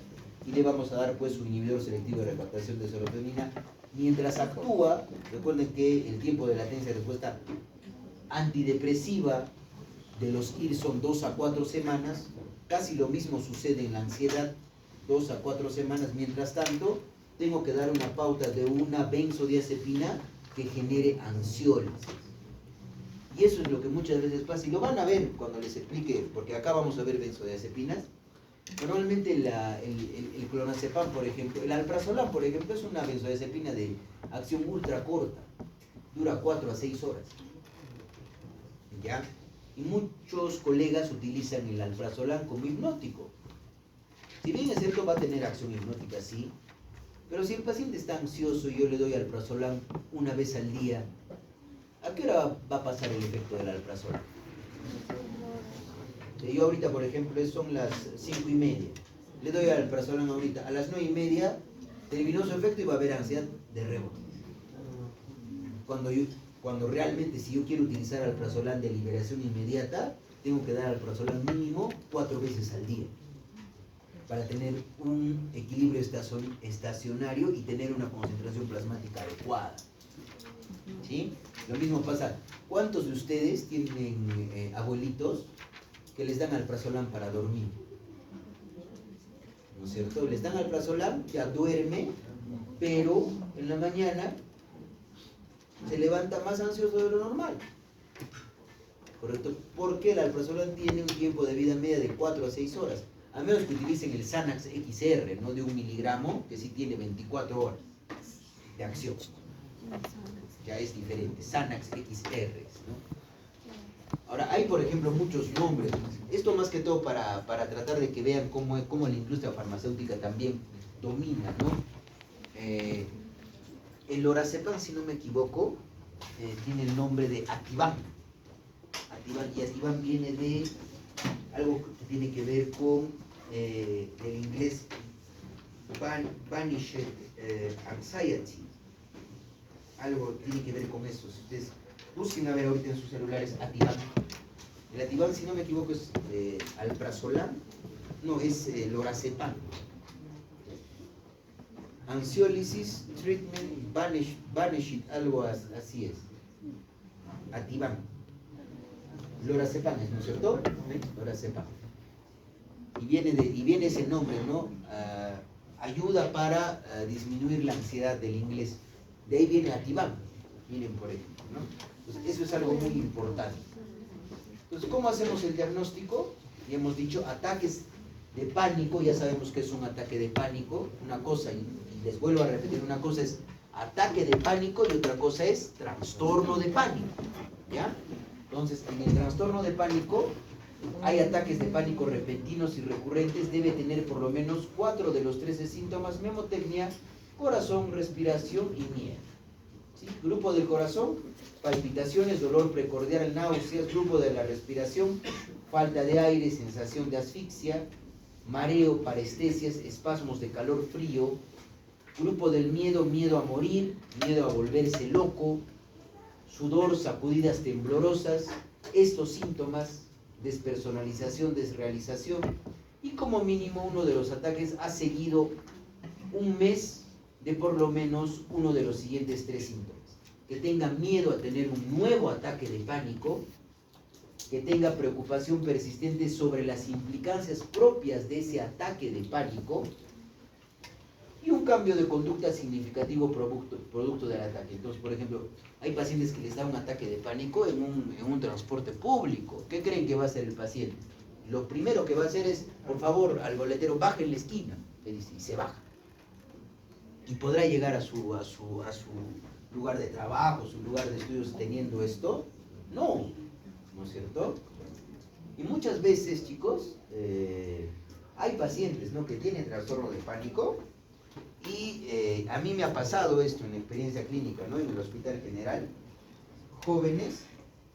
y le vamos a dar pues un inhibidor selectivo de recaptación de serotonina. Mientras actúa, recuerden que el tiempo de latencia de respuesta antidepresiva de los IR son 2 a 4 semanas, casi lo mismo sucede en la ansiedad, 2 a 4 semanas. Mientras tanto, tengo que dar una pauta de una benzodiazepina que genere ansiólisis. Y eso es lo que muchas veces pasa, y lo van a ver cuando les explique, porque acá vamos a ver benzodiazepinas. Normalmente el clonazepam, por ejemplo, el alprazolam, por ejemplo, es una benzodiazepina de acción ultra corta, dura 4 a 6 horas. ¿Ya? Y muchos colegas utilizan el alprazolam como hipnótico. Si bien es cierto, va a tener acción hipnótica, sí, pero si el paciente está ansioso y yo le doy alprazolam una vez al día, ¿a qué hora va a pasar el efecto del alprazolam? Yo ahorita, por ejemplo, son las 5:30. Le doy alprazolam ahorita. A las 9:30 terminó su efecto y va a haber ansiedad de rebote. Cuando realmente, si yo quiero utilizar alprazolam de liberación inmediata, tengo que dar alprazolam mínimo 4 veces al día para tener un equilibrio estacionario y tener una concentración plasmática adecuada. ¿Sí? Lo mismo pasa. ¿Cuántos de ustedes tienen abuelitos que les dan alprazolam para dormir? ¿No es cierto? Les dan alprazolam, ya duerme, pero en la mañana se levanta más ansioso de lo normal. ¿Correcto? Porque el alprazolam tiene un tiempo de vida media de 4 a 6 horas. A menos que utilicen el Xanax XR, no de 1 miligramo, que sí tiene 24 horas de acción. Ya es diferente, Xanax XR, ¿no? Ahora, hay por ejemplo muchos nombres. Esto más que todo para tratar de que vean cómo la industria farmacéutica también domina, ¿no? El lorazepam, si no me equivoco, tiene el nombre de Ativan. Y Ativan viene de algo que tiene que ver con el inglés Vanished Anxiety. Algo tiene que ver con eso. Si ustedes busquen a ver ahorita en sus celulares Ativan. El Ativan, si no me equivoco, es alprazolam. No, es lorazepam. Ansiolisis Treatment Vanished, algo así es. Ativan. Lorazepam, ¿no es cierto? Lorazepam. Y viene ese nombre, ¿no? Ayuda para disminuir la ansiedad del inglés. De ahí viene Ativan, miren por ejemplo, ¿no? Entonces, eso es algo muy importante. Entonces, ¿cómo hacemos el diagnóstico? Ya hemos dicho, ataques de pánico, ya sabemos que es un ataque de pánico. Una cosa, y les vuelvo a repetir, una cosa es ataque de pánico y otra cosa es trastorno de pánico. ¿Ya? Entonces, en el trastorno de pánico, hay ataques de pánico repentinos y recurrentes, debe tener por lo menos 4 de los 13 síntomas: mnemotecnia, corazón, respiración y miedo. ¿Sí? Grupo del corazón, palpitaciones, dolor precordial, náuseas. Grupo de la respiración, falta de aire, sensación de asfixia, mareo, parestesias, espasmos de calor frío. Grupo del miedo, miedo a morir, miedo a volverse loco, sudor, sacudidas temblorosas. Estos síntomas: despersonalización, desrealización, y como mínimo uno de los ataques ha seguido un mes de por lo menos uno de los siguientes 3 síntomas: que tenga miedo a tener un nuevo ataque de pánico, que tenga preocupación persistente sobre las implicancias propias de ese ataque de pánico, y un cambio de conducta significativo producto del ataque. Entonces, por ejemplo, hay pacientes que les da un ataque de pánico en un transporte público. ¿Qué creen que va a hacer el paciente? Lo primero que va a hacer es: por favor, al boletero, baje en la esquina, le dice, y se baja. ¿Y podrá llegar a su lugar de trabajo, su lugar de estudios teniendo esto? No, ¿no es cierto? Y muchas veces, chicos, hay pacientes, ¿no?, que tienen trastorno de pánico. Y a mí me ha pasado esto en experiencia clínica, ¿no?, en el Hospital General. Jóvenes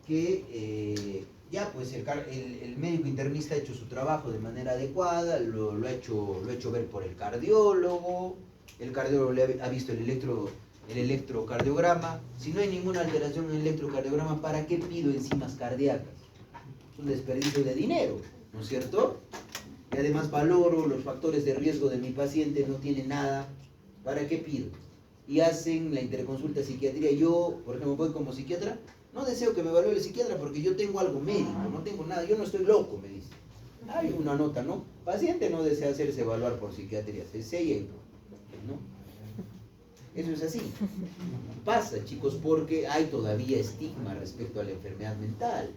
que ya pues el médico internista ha hecho su trabajo de manera adecuada, lo ha hecho ver por el cardiólogo le ha visto el electrocardiograma. Si no hay ninguna alteración en el electrocardiograma, ¿para qué pido enzimas cardíacas? Es un desperdicio de dinero, ¿no es cierto? Y además valoro los factores de riesgo de mi paciente, no tiene nada, ¿para qué pido? Y hacen la interconsulta psiquiatría. Yo, por ejemplo, voy como psiquiatra, no deseo que me evalúe el psiquiatra porque yo tengo algo médico, no tengo nada, yo no estoy loco, me dice. Hay una nota, ¿no? Paciente no desea hacerse evaluar por psiquiatría, se sella y ¿no? Eso es así. Pasa, chicos, porque hay todavía estigma respecto a la enfermedad mental,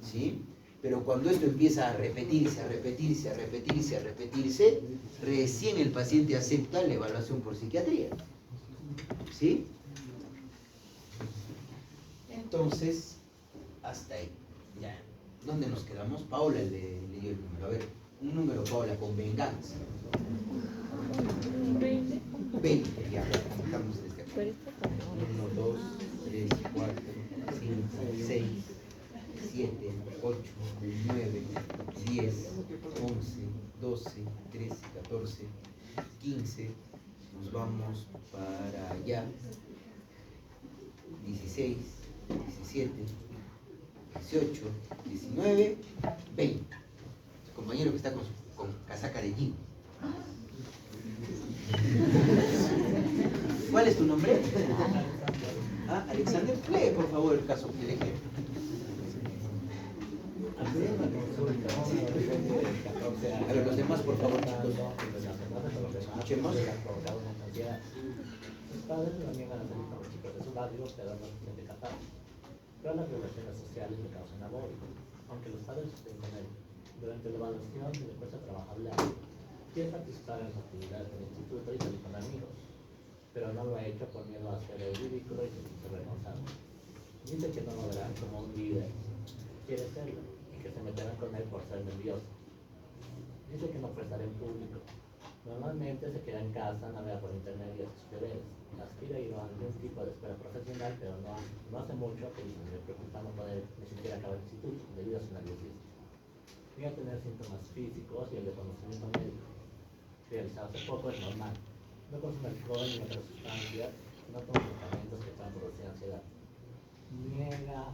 ¿sí? Pero cuando esto empieza a repetirse, recién el paciente acepta la evaluación por psiquiatría, ¿sí? Entonces, hasta ahí. Ya. ¿Dónde nos quedamos? Paula le dio el número. A ver, un número, Paula, con venganza. 20, ya. Estamos desde acá. 1, 2, 3, 4, 5, 6, 7, 8, 9, 10, 11, 12, 13, 14, 15. Nos vamos para allá. 16, 17, 18, 19, 20. Su compañero que está con casaca de jean. ¿Cuál es tu nombre? ¿Ah, Alexander? Lee, por favor, el caso que elegí. A ver, los demás, por favor, chicos. Escuchemos. Sus padres lo niegan a salir con los chicos de su barrio, pero no se siente capaz. Pero las relaciones sociales le causan agobio, aunque los padres estén con él. Durante la evaluación le cuesta trabajo hablar. Quiere participar en las actividades del instituto y salir con amigos, pero no lo ha hecho por miedo a hacer el ridículo y sentirse responsable. Dice que no lo verán como un líder, quiere serlo, y que se meterán con él por ser nervioso. Dice que no prestará en público. Normalmente se queda en casa, navega por internet y hace sus deberes. Aspira a ir a algún tipo de escuela profesional, pero no hace mucho que le preocupa no poder ni siquiera acabar el instituto debido a su nerviosismo. Llega a tener síntomas físicos y el de conocimiento médico. Realizado hace poco es normal. No consume alcohol ni otras sustancias, no toma medicamentos que puedan producir ansiedad. Niega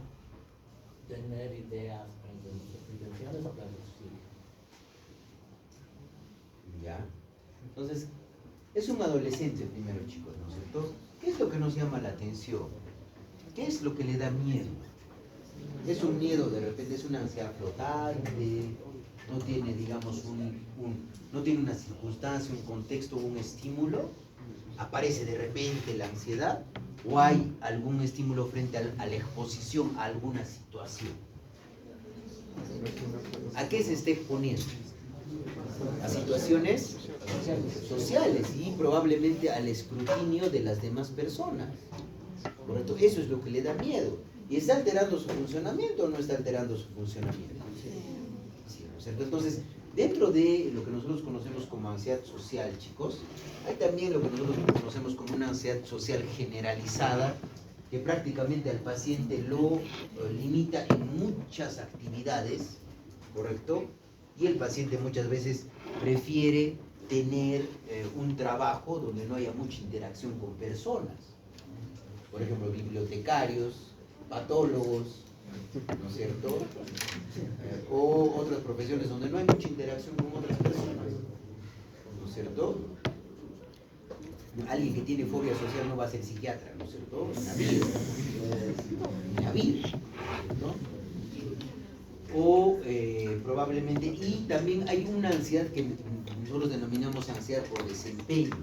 tener ideas o intenciones o planes de suicidio. Ya. Entonces, es un adolescente primero, chicos, ¿no es cierto? ¿Qué es lo que nos llama la atención? ¿Qué es lo que le da miedo? Es un miedo, de repente es una ansiedad flotante, no tiene, digamos, no tiene una circunstancia, un contexto, un estímulo. Aparece de repente la ansiedad, o hay algún estímulo frente a la exposición a alguna situación. ¿A qué se está exponiendo? A situaciones sociales y probablemente al escrutinio de las demás personas. ¿Correcto? Eso es lo que le da miedo. ¿Y está alterando su funcionamiento o no está alterando su funcionamiento? Sí, ¿no es cierto? Entonces, dentro de lo que nosotros conocemos como ansiedad social, chicos, hay también lo que nosotros conocemos como una ansiedad social generalizada, que prácticamente al paciente lo limita en muchas actividades, ¿correcto? Y el paciente muchas veces prefiere tener un trabajo donde no haya mucha interacción con personas. Por ejemplo, bibliotecarios, patólogos, ¿no es cierto? O otras profesiones donde no hay mucha interacción con otras personas, ¿no es cierto? Alguien que tiene fobia social no va a ser psiquiatra, ¿no es cierto? En la vida. En la vida, ¿no? O probablemente, y también hay una ansiedad que nosotros denominamos ansiedad por desempeño,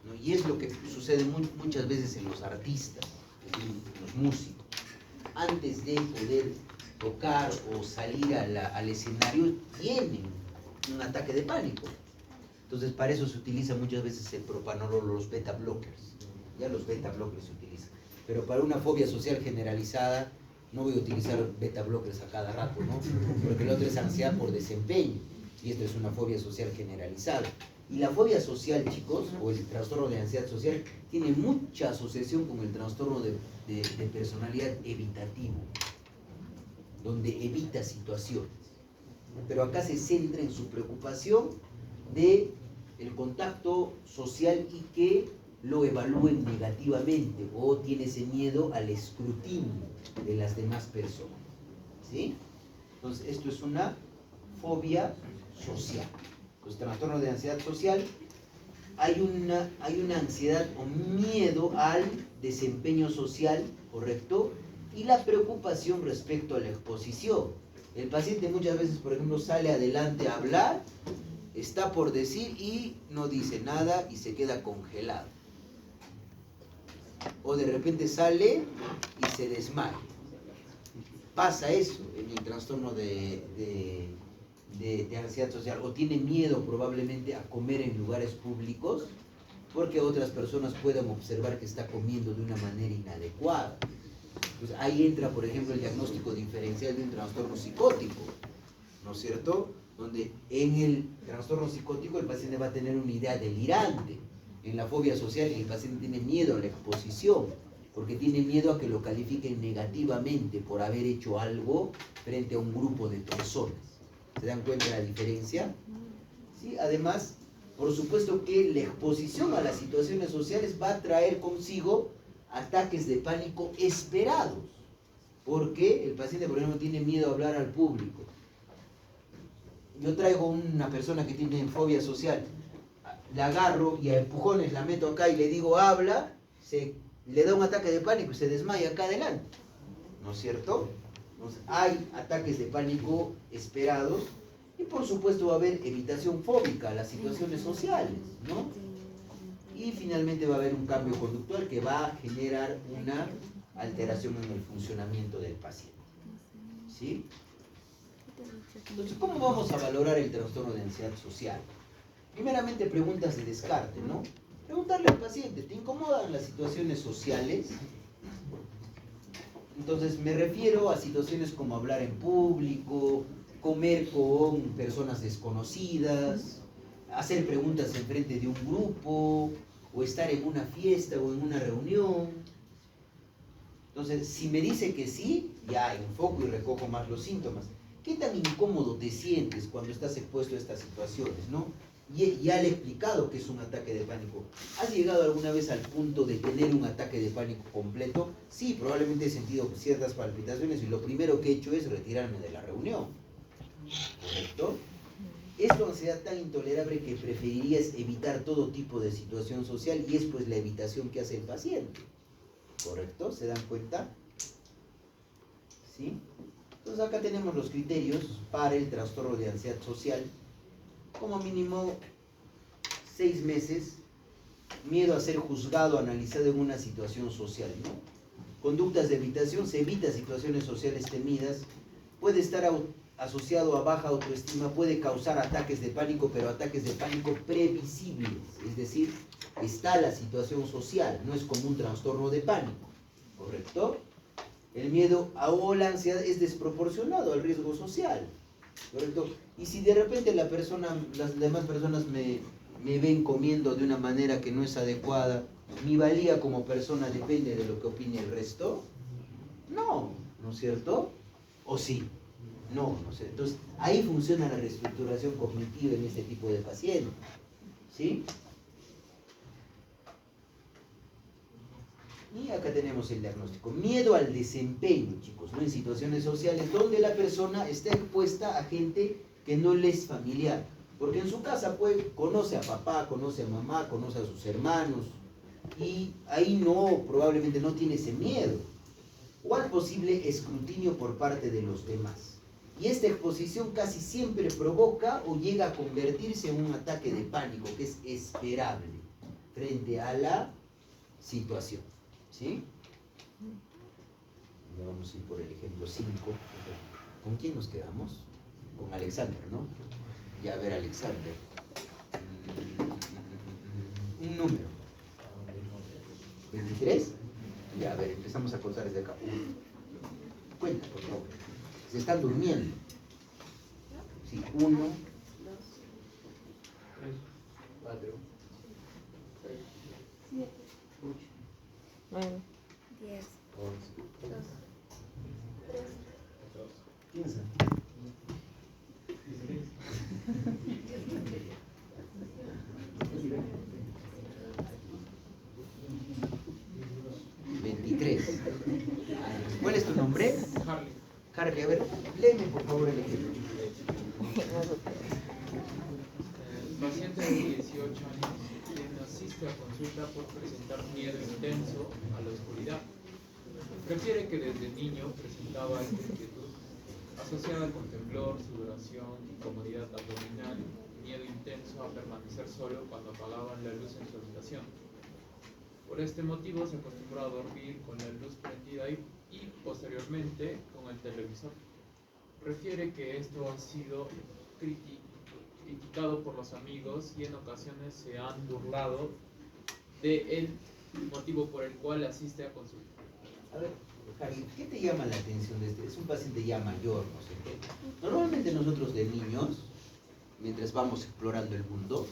¿no? Y es lo que sucede muchas veces en los artistas, en los músicos. Antes de poder tocar o salir al escenario, tienen un ataque de pánico. Entonces, para eso se utiliza muchas veces el propanolol, los beta blockers. Ya los beta blockers se utilizan. Pero para una fobia social generalizada, no voy a utilizar beta blockers a cada rato, ¿no? Porque el otro es ansiedad por desempeño. Y esto es una fobia social generalizada. Y la fobia social, chicos, o el trastorno de ansiedad social, tiene mucha asociación con el trastorno de personalidad evitativo, donde evita situaciones. Pero acá se centra en su preocupación de el contacto social y que lo evalúen negativamente o tiene ese miedo al escrutinio de las demás personas. ¿Sí? Entonces, esto es una fobia social. Los trastornos de ansiedad social, hay una ansiedad o miedo al desempeño social, ¿correcto? Y la preocupación respecto a la exposición. El paciente muchas veces, por ejemplo, sale adelante a hablar, está por decir y no dice nada y se queda congelado. O de repente sale y se desmaya. Pasa eso en el trastorno de ansiedad social. O tiene miedo probablemente a comer en lugares públicos porque otras personas puedan observar que está comiendo de una manera inadecuada. Pues ahí entra, por ejemplo, el diagnóstico diferencial de un trastorno psicótico, ¿no es cierto? Donde en el trastorno psicótico el paciente va a tener una idea delirante. En la fobia social el paciente tiene miedo a la exposición, porque tiene miedo a que lo califiquen negativamente por haber hecho algo frente a un grupo de personas. ¿Se dan cuenta de la diferencia? ¿Sí? Además, por supuesto que la exposición a las situaciones sociales va a traer consigo ataques de pánico esperados, porque el paciente, por ejemplo, tiene miedo a hablar al público. Yo traigo una persona que tiene fobia social, la agarro y a empujones la meto acá y le digo habla, le da un ataque de pánico y se desmaya acá adelante, ¿no es cierto? Entonces, hay ataques de pánico esperados y por supuesto va a haber evitación fóbica a las situaciones sociales, ¿no? Y finalmente va a haber un cambio conductual que va a generar una alteración en el funcionamiento del paciente, ¿sí? Entonces, ¿cómo vamos a valorar el trastorno de ansiedad social? Primeramente, preguntas de descarte, ¿no? Preguntarle al paciente, ¿te incomodan las situaciones sociales? Entonces, me refiero a situaciones como hablar en público, comer con personas desconocidas, hacer preguntas en frente de un grupo, o estar en una fiesta o en una reunión. Entonces, si me dice que sí, ya enfoco y recojo más los síntomas. ¿Qué tan incómodo te sientes cuando estás expuesto a estas situaciones, no? Ya le he explicado que es un ataque de pánico. ¿Has llegado alguna vez al punto de tener un ataque de pánico completo? Sí, probablemente he sentido ciertas palpitaciones y lo primero que he hecho es retirarme de la reunión. ¿Correcto? Es tu ansiedad tan intolerable que preferirías evitar todo tipo de situación social y es pues la evitación que hace el paciente. ¿Correcto? ¿Se dan cuenta? ¿Sí? Entonces acá tenemos los criterios para el trastorno de ansiedad social. Como mínimo 6 meses, miedo a ser juzgado, analizado en una situación social, ¿no? Conductas de evitación, se evita situaciones sociales temidas, puede estar asociado a baja autoestima, puede causar ataques de pánico, pero ataques de pánico previsibles, es decir, está la situación social, no es como un trastorno de pánico, ¿correcto? El miedo o la ansiedad es desproporcionado al riesgo social, ¿correcto? Y si de repente las demás personas me ven comiendo de una manera que no es adecuada, ¿mi valía como persona depende de lo que opine el resto? No, ¿no es cierto? ¿O sí? No, no sé. Entonces, ahí funciona la reestructuración cognitiva en este tipo de pacientes. ¿Sí? Y acá tenemos el diagnóstico. Miedo al desempeño, chicos, ¿no? En situaciones sociales donde la persona está expuesta a gente que no le es familiar. Porque en su casa, pues, conoce a papá, conoce a mamá, conoce a sus hermanos. Y ahí no, probablemente no tiene ese miedo. O al posible escrutinio por parte de los demás. Y esta exposición casi siempre provoca o llega a convertirse en un ataque de pánico que es esperable frente a la situación. ¿Sí? Ya vamos a ir por el ejemplo 5. ¿Con quién nos quedamos? Con Alexander, ¿no? Ya a ver, Alexander. Un número. 23. Ya, a ver, empezamos a contar desde acá. 1. Cuenta, por favor. Se están durmiendo. Sí, 1, 2, 3, 4, 6, 7, 8, 9, 10, 11, 2, 3, 15. 23. ¿Cuál es tu nombre? Harley. Harvey, a ver, léeme por favor el ejemplo. El paciente de 18 años quien asiste a consulta por presentar miedo intenso a la oscuridad. Refiere que desde niño presentaba esta inquietud asociada con temblor, sudoración, incomodidad abdominal, miedo intenso a permanecer solo cuando apagaban la luz en su habitación. Por este motivo se acostumbró a dormir con la luz prendida y posteriormente con el televisor. Refiere que esto ha sido criticado por los amigos y en ocasiones se han burlado de él, motivo por el cual asiste a consulta. A ver, Harvey, ¿qué te llama la atención de este? Es un paciente ya mayor, ¿no es cierto? Normalmente nosotros de niños, mientras vamos explorando el mundo,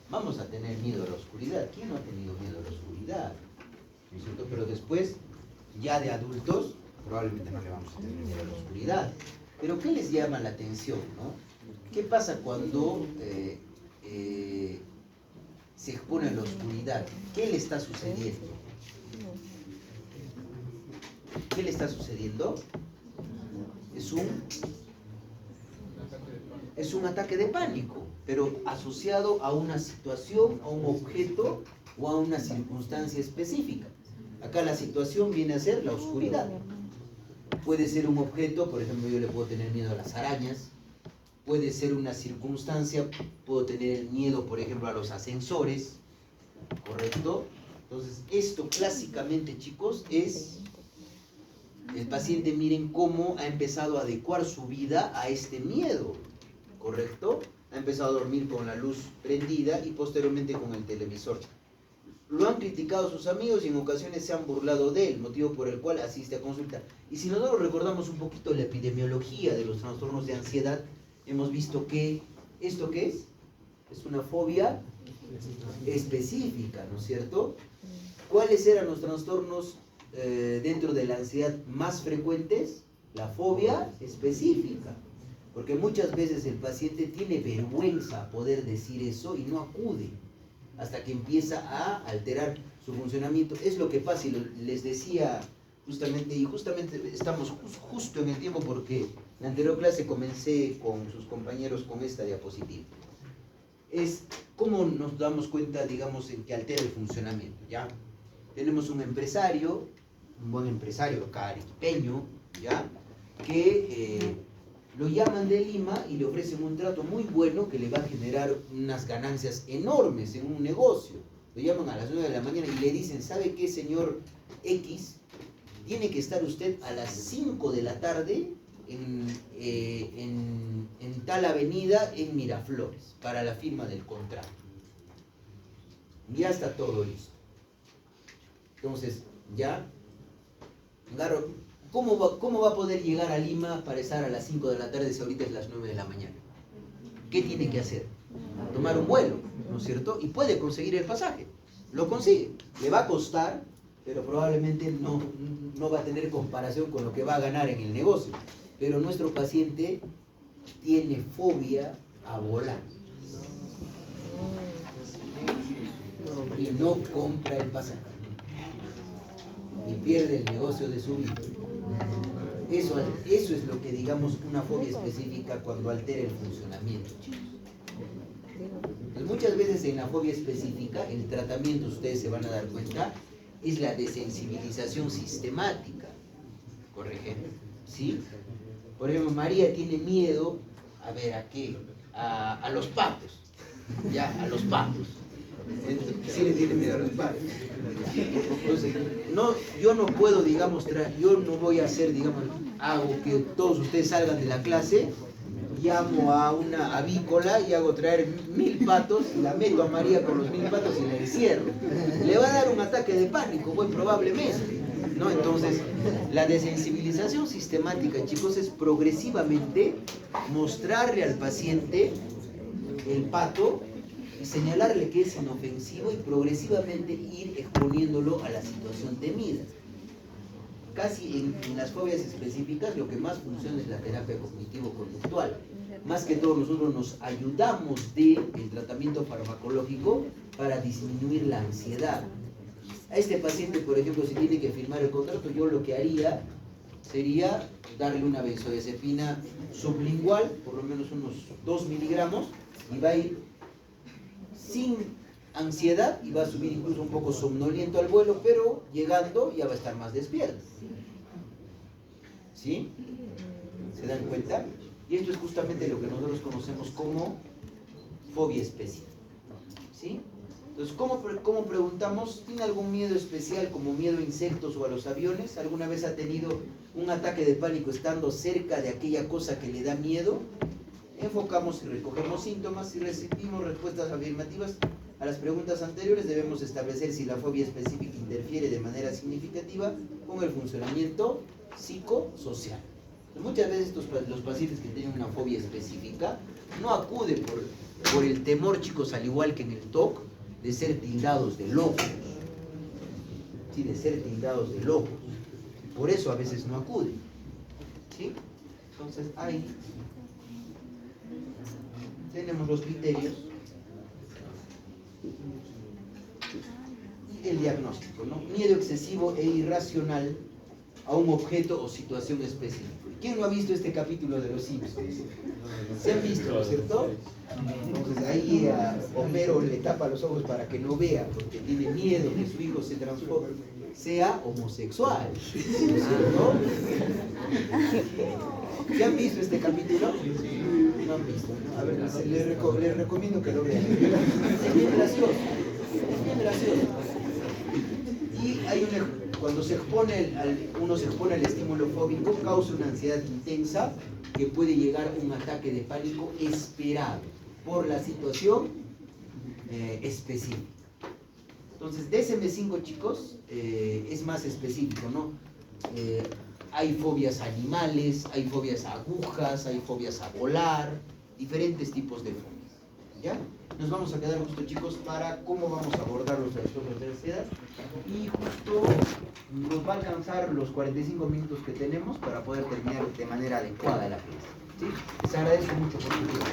vamos a tener miedo a la oscuridad. ¿Quién no ha tenido miedo a la oscuridad? ¿No es cierto? Pero después, ya de adultos, probablemente no le vamos a tener miedo a la oscuridad. Pero ¿qué les llama la atención, no? ¿Qué pasa cuando se expone a la oscuridad? ¿Qué le está sucediendo? ¿Qué le está sucediendo? Es un ataque de pánico, pero asociado a una situación, a un objeto o a una circunstancia específica. Acá la situación viene a ser la oscuridad. Puede ser un objeto, por ejemplo, yo le puedo tener miedo a las arañas. Puede ser una circunstancia, puedo tener el miedo, por ejemplo, a los ascensores. ¿Correcto? Entonces, esto clásicamente, chicos, es el paciente, miren cómo ha empezado a adecuar su vida a este miedo. ¿Correcto? Ha empezado a dormir con la luz prendida y posteriormente con el televisor. Lo han criticado sus amigos y en ocasiones se han burlado de él, motivo por el cual asiste a consulta. Y si nosotros recordamos un poquito la epidemiología de los trastornos de ansiedad, hemos visto que, ¿esto qué es? Es una fobia específica, ¿no es cierto? ¿Cuáles eran los trastornos dentro de la ansiedad más frecuentes? La fobia específica. Porque muchas veces el paciente tiene vergüenza a poder decir eso y no acude hasta que empieza a alterar su funcionamiento. Es lo que pasa, y les decía justamente, y justamente estamos justo en el tiempo porque en la anterior clase comencé con sus compañeros con esta diapositiva. Es cómo nos damos cuenta, digamos, en que altera el funcionamiento, ¿ya? Tenemos un empresario, un buen empresario, caribeño, ¿ya? Que lo llaman de Lima y le ofrecen un trato muy bueno que le va a generar unas ganancias enormes en un negocio. Lo llaman a las 9 de la mañana y le dicen, ¿sabe qué, señor X? Tiene que estar usted a las 5 de la tarde en tal avenida en Miraflores para la firma del contrato. Ya está todo listo. Entonces, ya agarro ¿cómo va a poder llegar a Lima para estar a las 5 de la tarde si ahorita es las 9 de la mañana? ¿Qué tiene que hacer? Tomar un vuelo, ¿no es cierto? Y puede conseguir el pasaje. Lo consigue. Le va a costar, pero probablemente no va a tener comparación con lo que va a ganar en el negocio. Pero nuestro paciente tiene fobia a volar. Y no compra el pasaje. Y pierde el negocio de su vida. Eso es lo que digamos una fobia específica cuando altera el funcionamiento, chicos. Pues muchas veces en la fobia específica, el tratamiento, ustedes se van a dar cuenta, es la desensibilización sistemática. Por ejemplo, ¿sí? Por ejemplo, María tiene miedo, a ver, ¿a qué? A los patos. Ya, a los patos. Sí le tiene miedo a los patos. Entonces, yo no puedo, digamos, yo no voy a hacer, digamos, hago que todos ustedes salgan de la clase, llamo a una avícola y hago traer 1000 patos, la meto a María con los 1000 patos y la encierro. Le va a dar un ataque de pánico, muy probablemente, ¿no? Entonces, la desensibilización sistemática, chicos, es progresivamente mostrarle al paciente el pato, señalarle que es inofensivo y progresivamente ir exponiéndolo a la situación temida. Casi en las fobias específicas lo que más funciona es la terapia cognitivo-conductual. Más que todo nosotros nos ayudamos del tratamiento farmacológico para disminuir la ansiedad. A este paciente, por ejemplo, si tiene que firmar el contrato, yo lo que haría sería darle una benzodiazepina sublingual, por lo menos unos 2 miligramos, y va a ir sin ansiedad y va a subir incluso un poco somnoliento al vuelo, pero llegando ya va a estar más despierto. ¿Sí? ¿Se dan cuenta? Y esto es justamente lo que nosotros conocemos como fobia específica. ¿Sí? Entonces, ¿cómo preguntamos? ¿Tiene algún miedo especial como miedo a insectos o a los aviones? ¿Alguna vez ha tenido un ataque de pánico estando cerca de aquella cosa que le da miedo? Enfocamos y recogemos síntomas. Si recibimos respuestas afirmativas a las preguntas anteriores, debemos establecer si la fobia específica interfiere de manera significativa con el funcionamiento psicosocial. Muchas veces los pacientes que tienen una fobia específica no acuden por el temor, chicos, al igual que en el TOC, de ser tildados de locos. Sí, de ser tildados de locos. Por eso a veces no acuden. ¿Sí? Entonces ahí tenemos los criterios y el diagnóstico, ¿no? Miedo excesivo e irracional a un objeto o situación específica. ¿Quién no ha visto este capítulo de Los Simpsons? ¿Se han visto, no es cierto? Entonces ahí a Homero le tapa los ojos para que no vea, porque tiene miedo que su hijo se transforme, sea homosexual, ¿no es cierto? ¿Se han visto este capítulo? No han visto, ¿no? A ver, les recomiendo que lo vean. Es bien gracioso, es bien gracioso. Y hay cuando uno se expone al estímulo fóbico, causa una ansiedad intensa que puede llegar a un ataque de pánico esperado por la situación específica. Entonces, DSM-5, chicos, es más específico, ¿no? Hay fobias a animales, hay fobias a agujas, hay fobias a volar, diferentes tipos de fobias. ¿Ya? Nos vamos a quedar justo, chicos, para cómo vamos a abordar los trastornos de ansiedad. Y justo nos va a alcanzar los 45 minutos que tenemos para poder terminar de manera adecuada la clase. ¿Sí? Les agradezco mucho por su tiempo.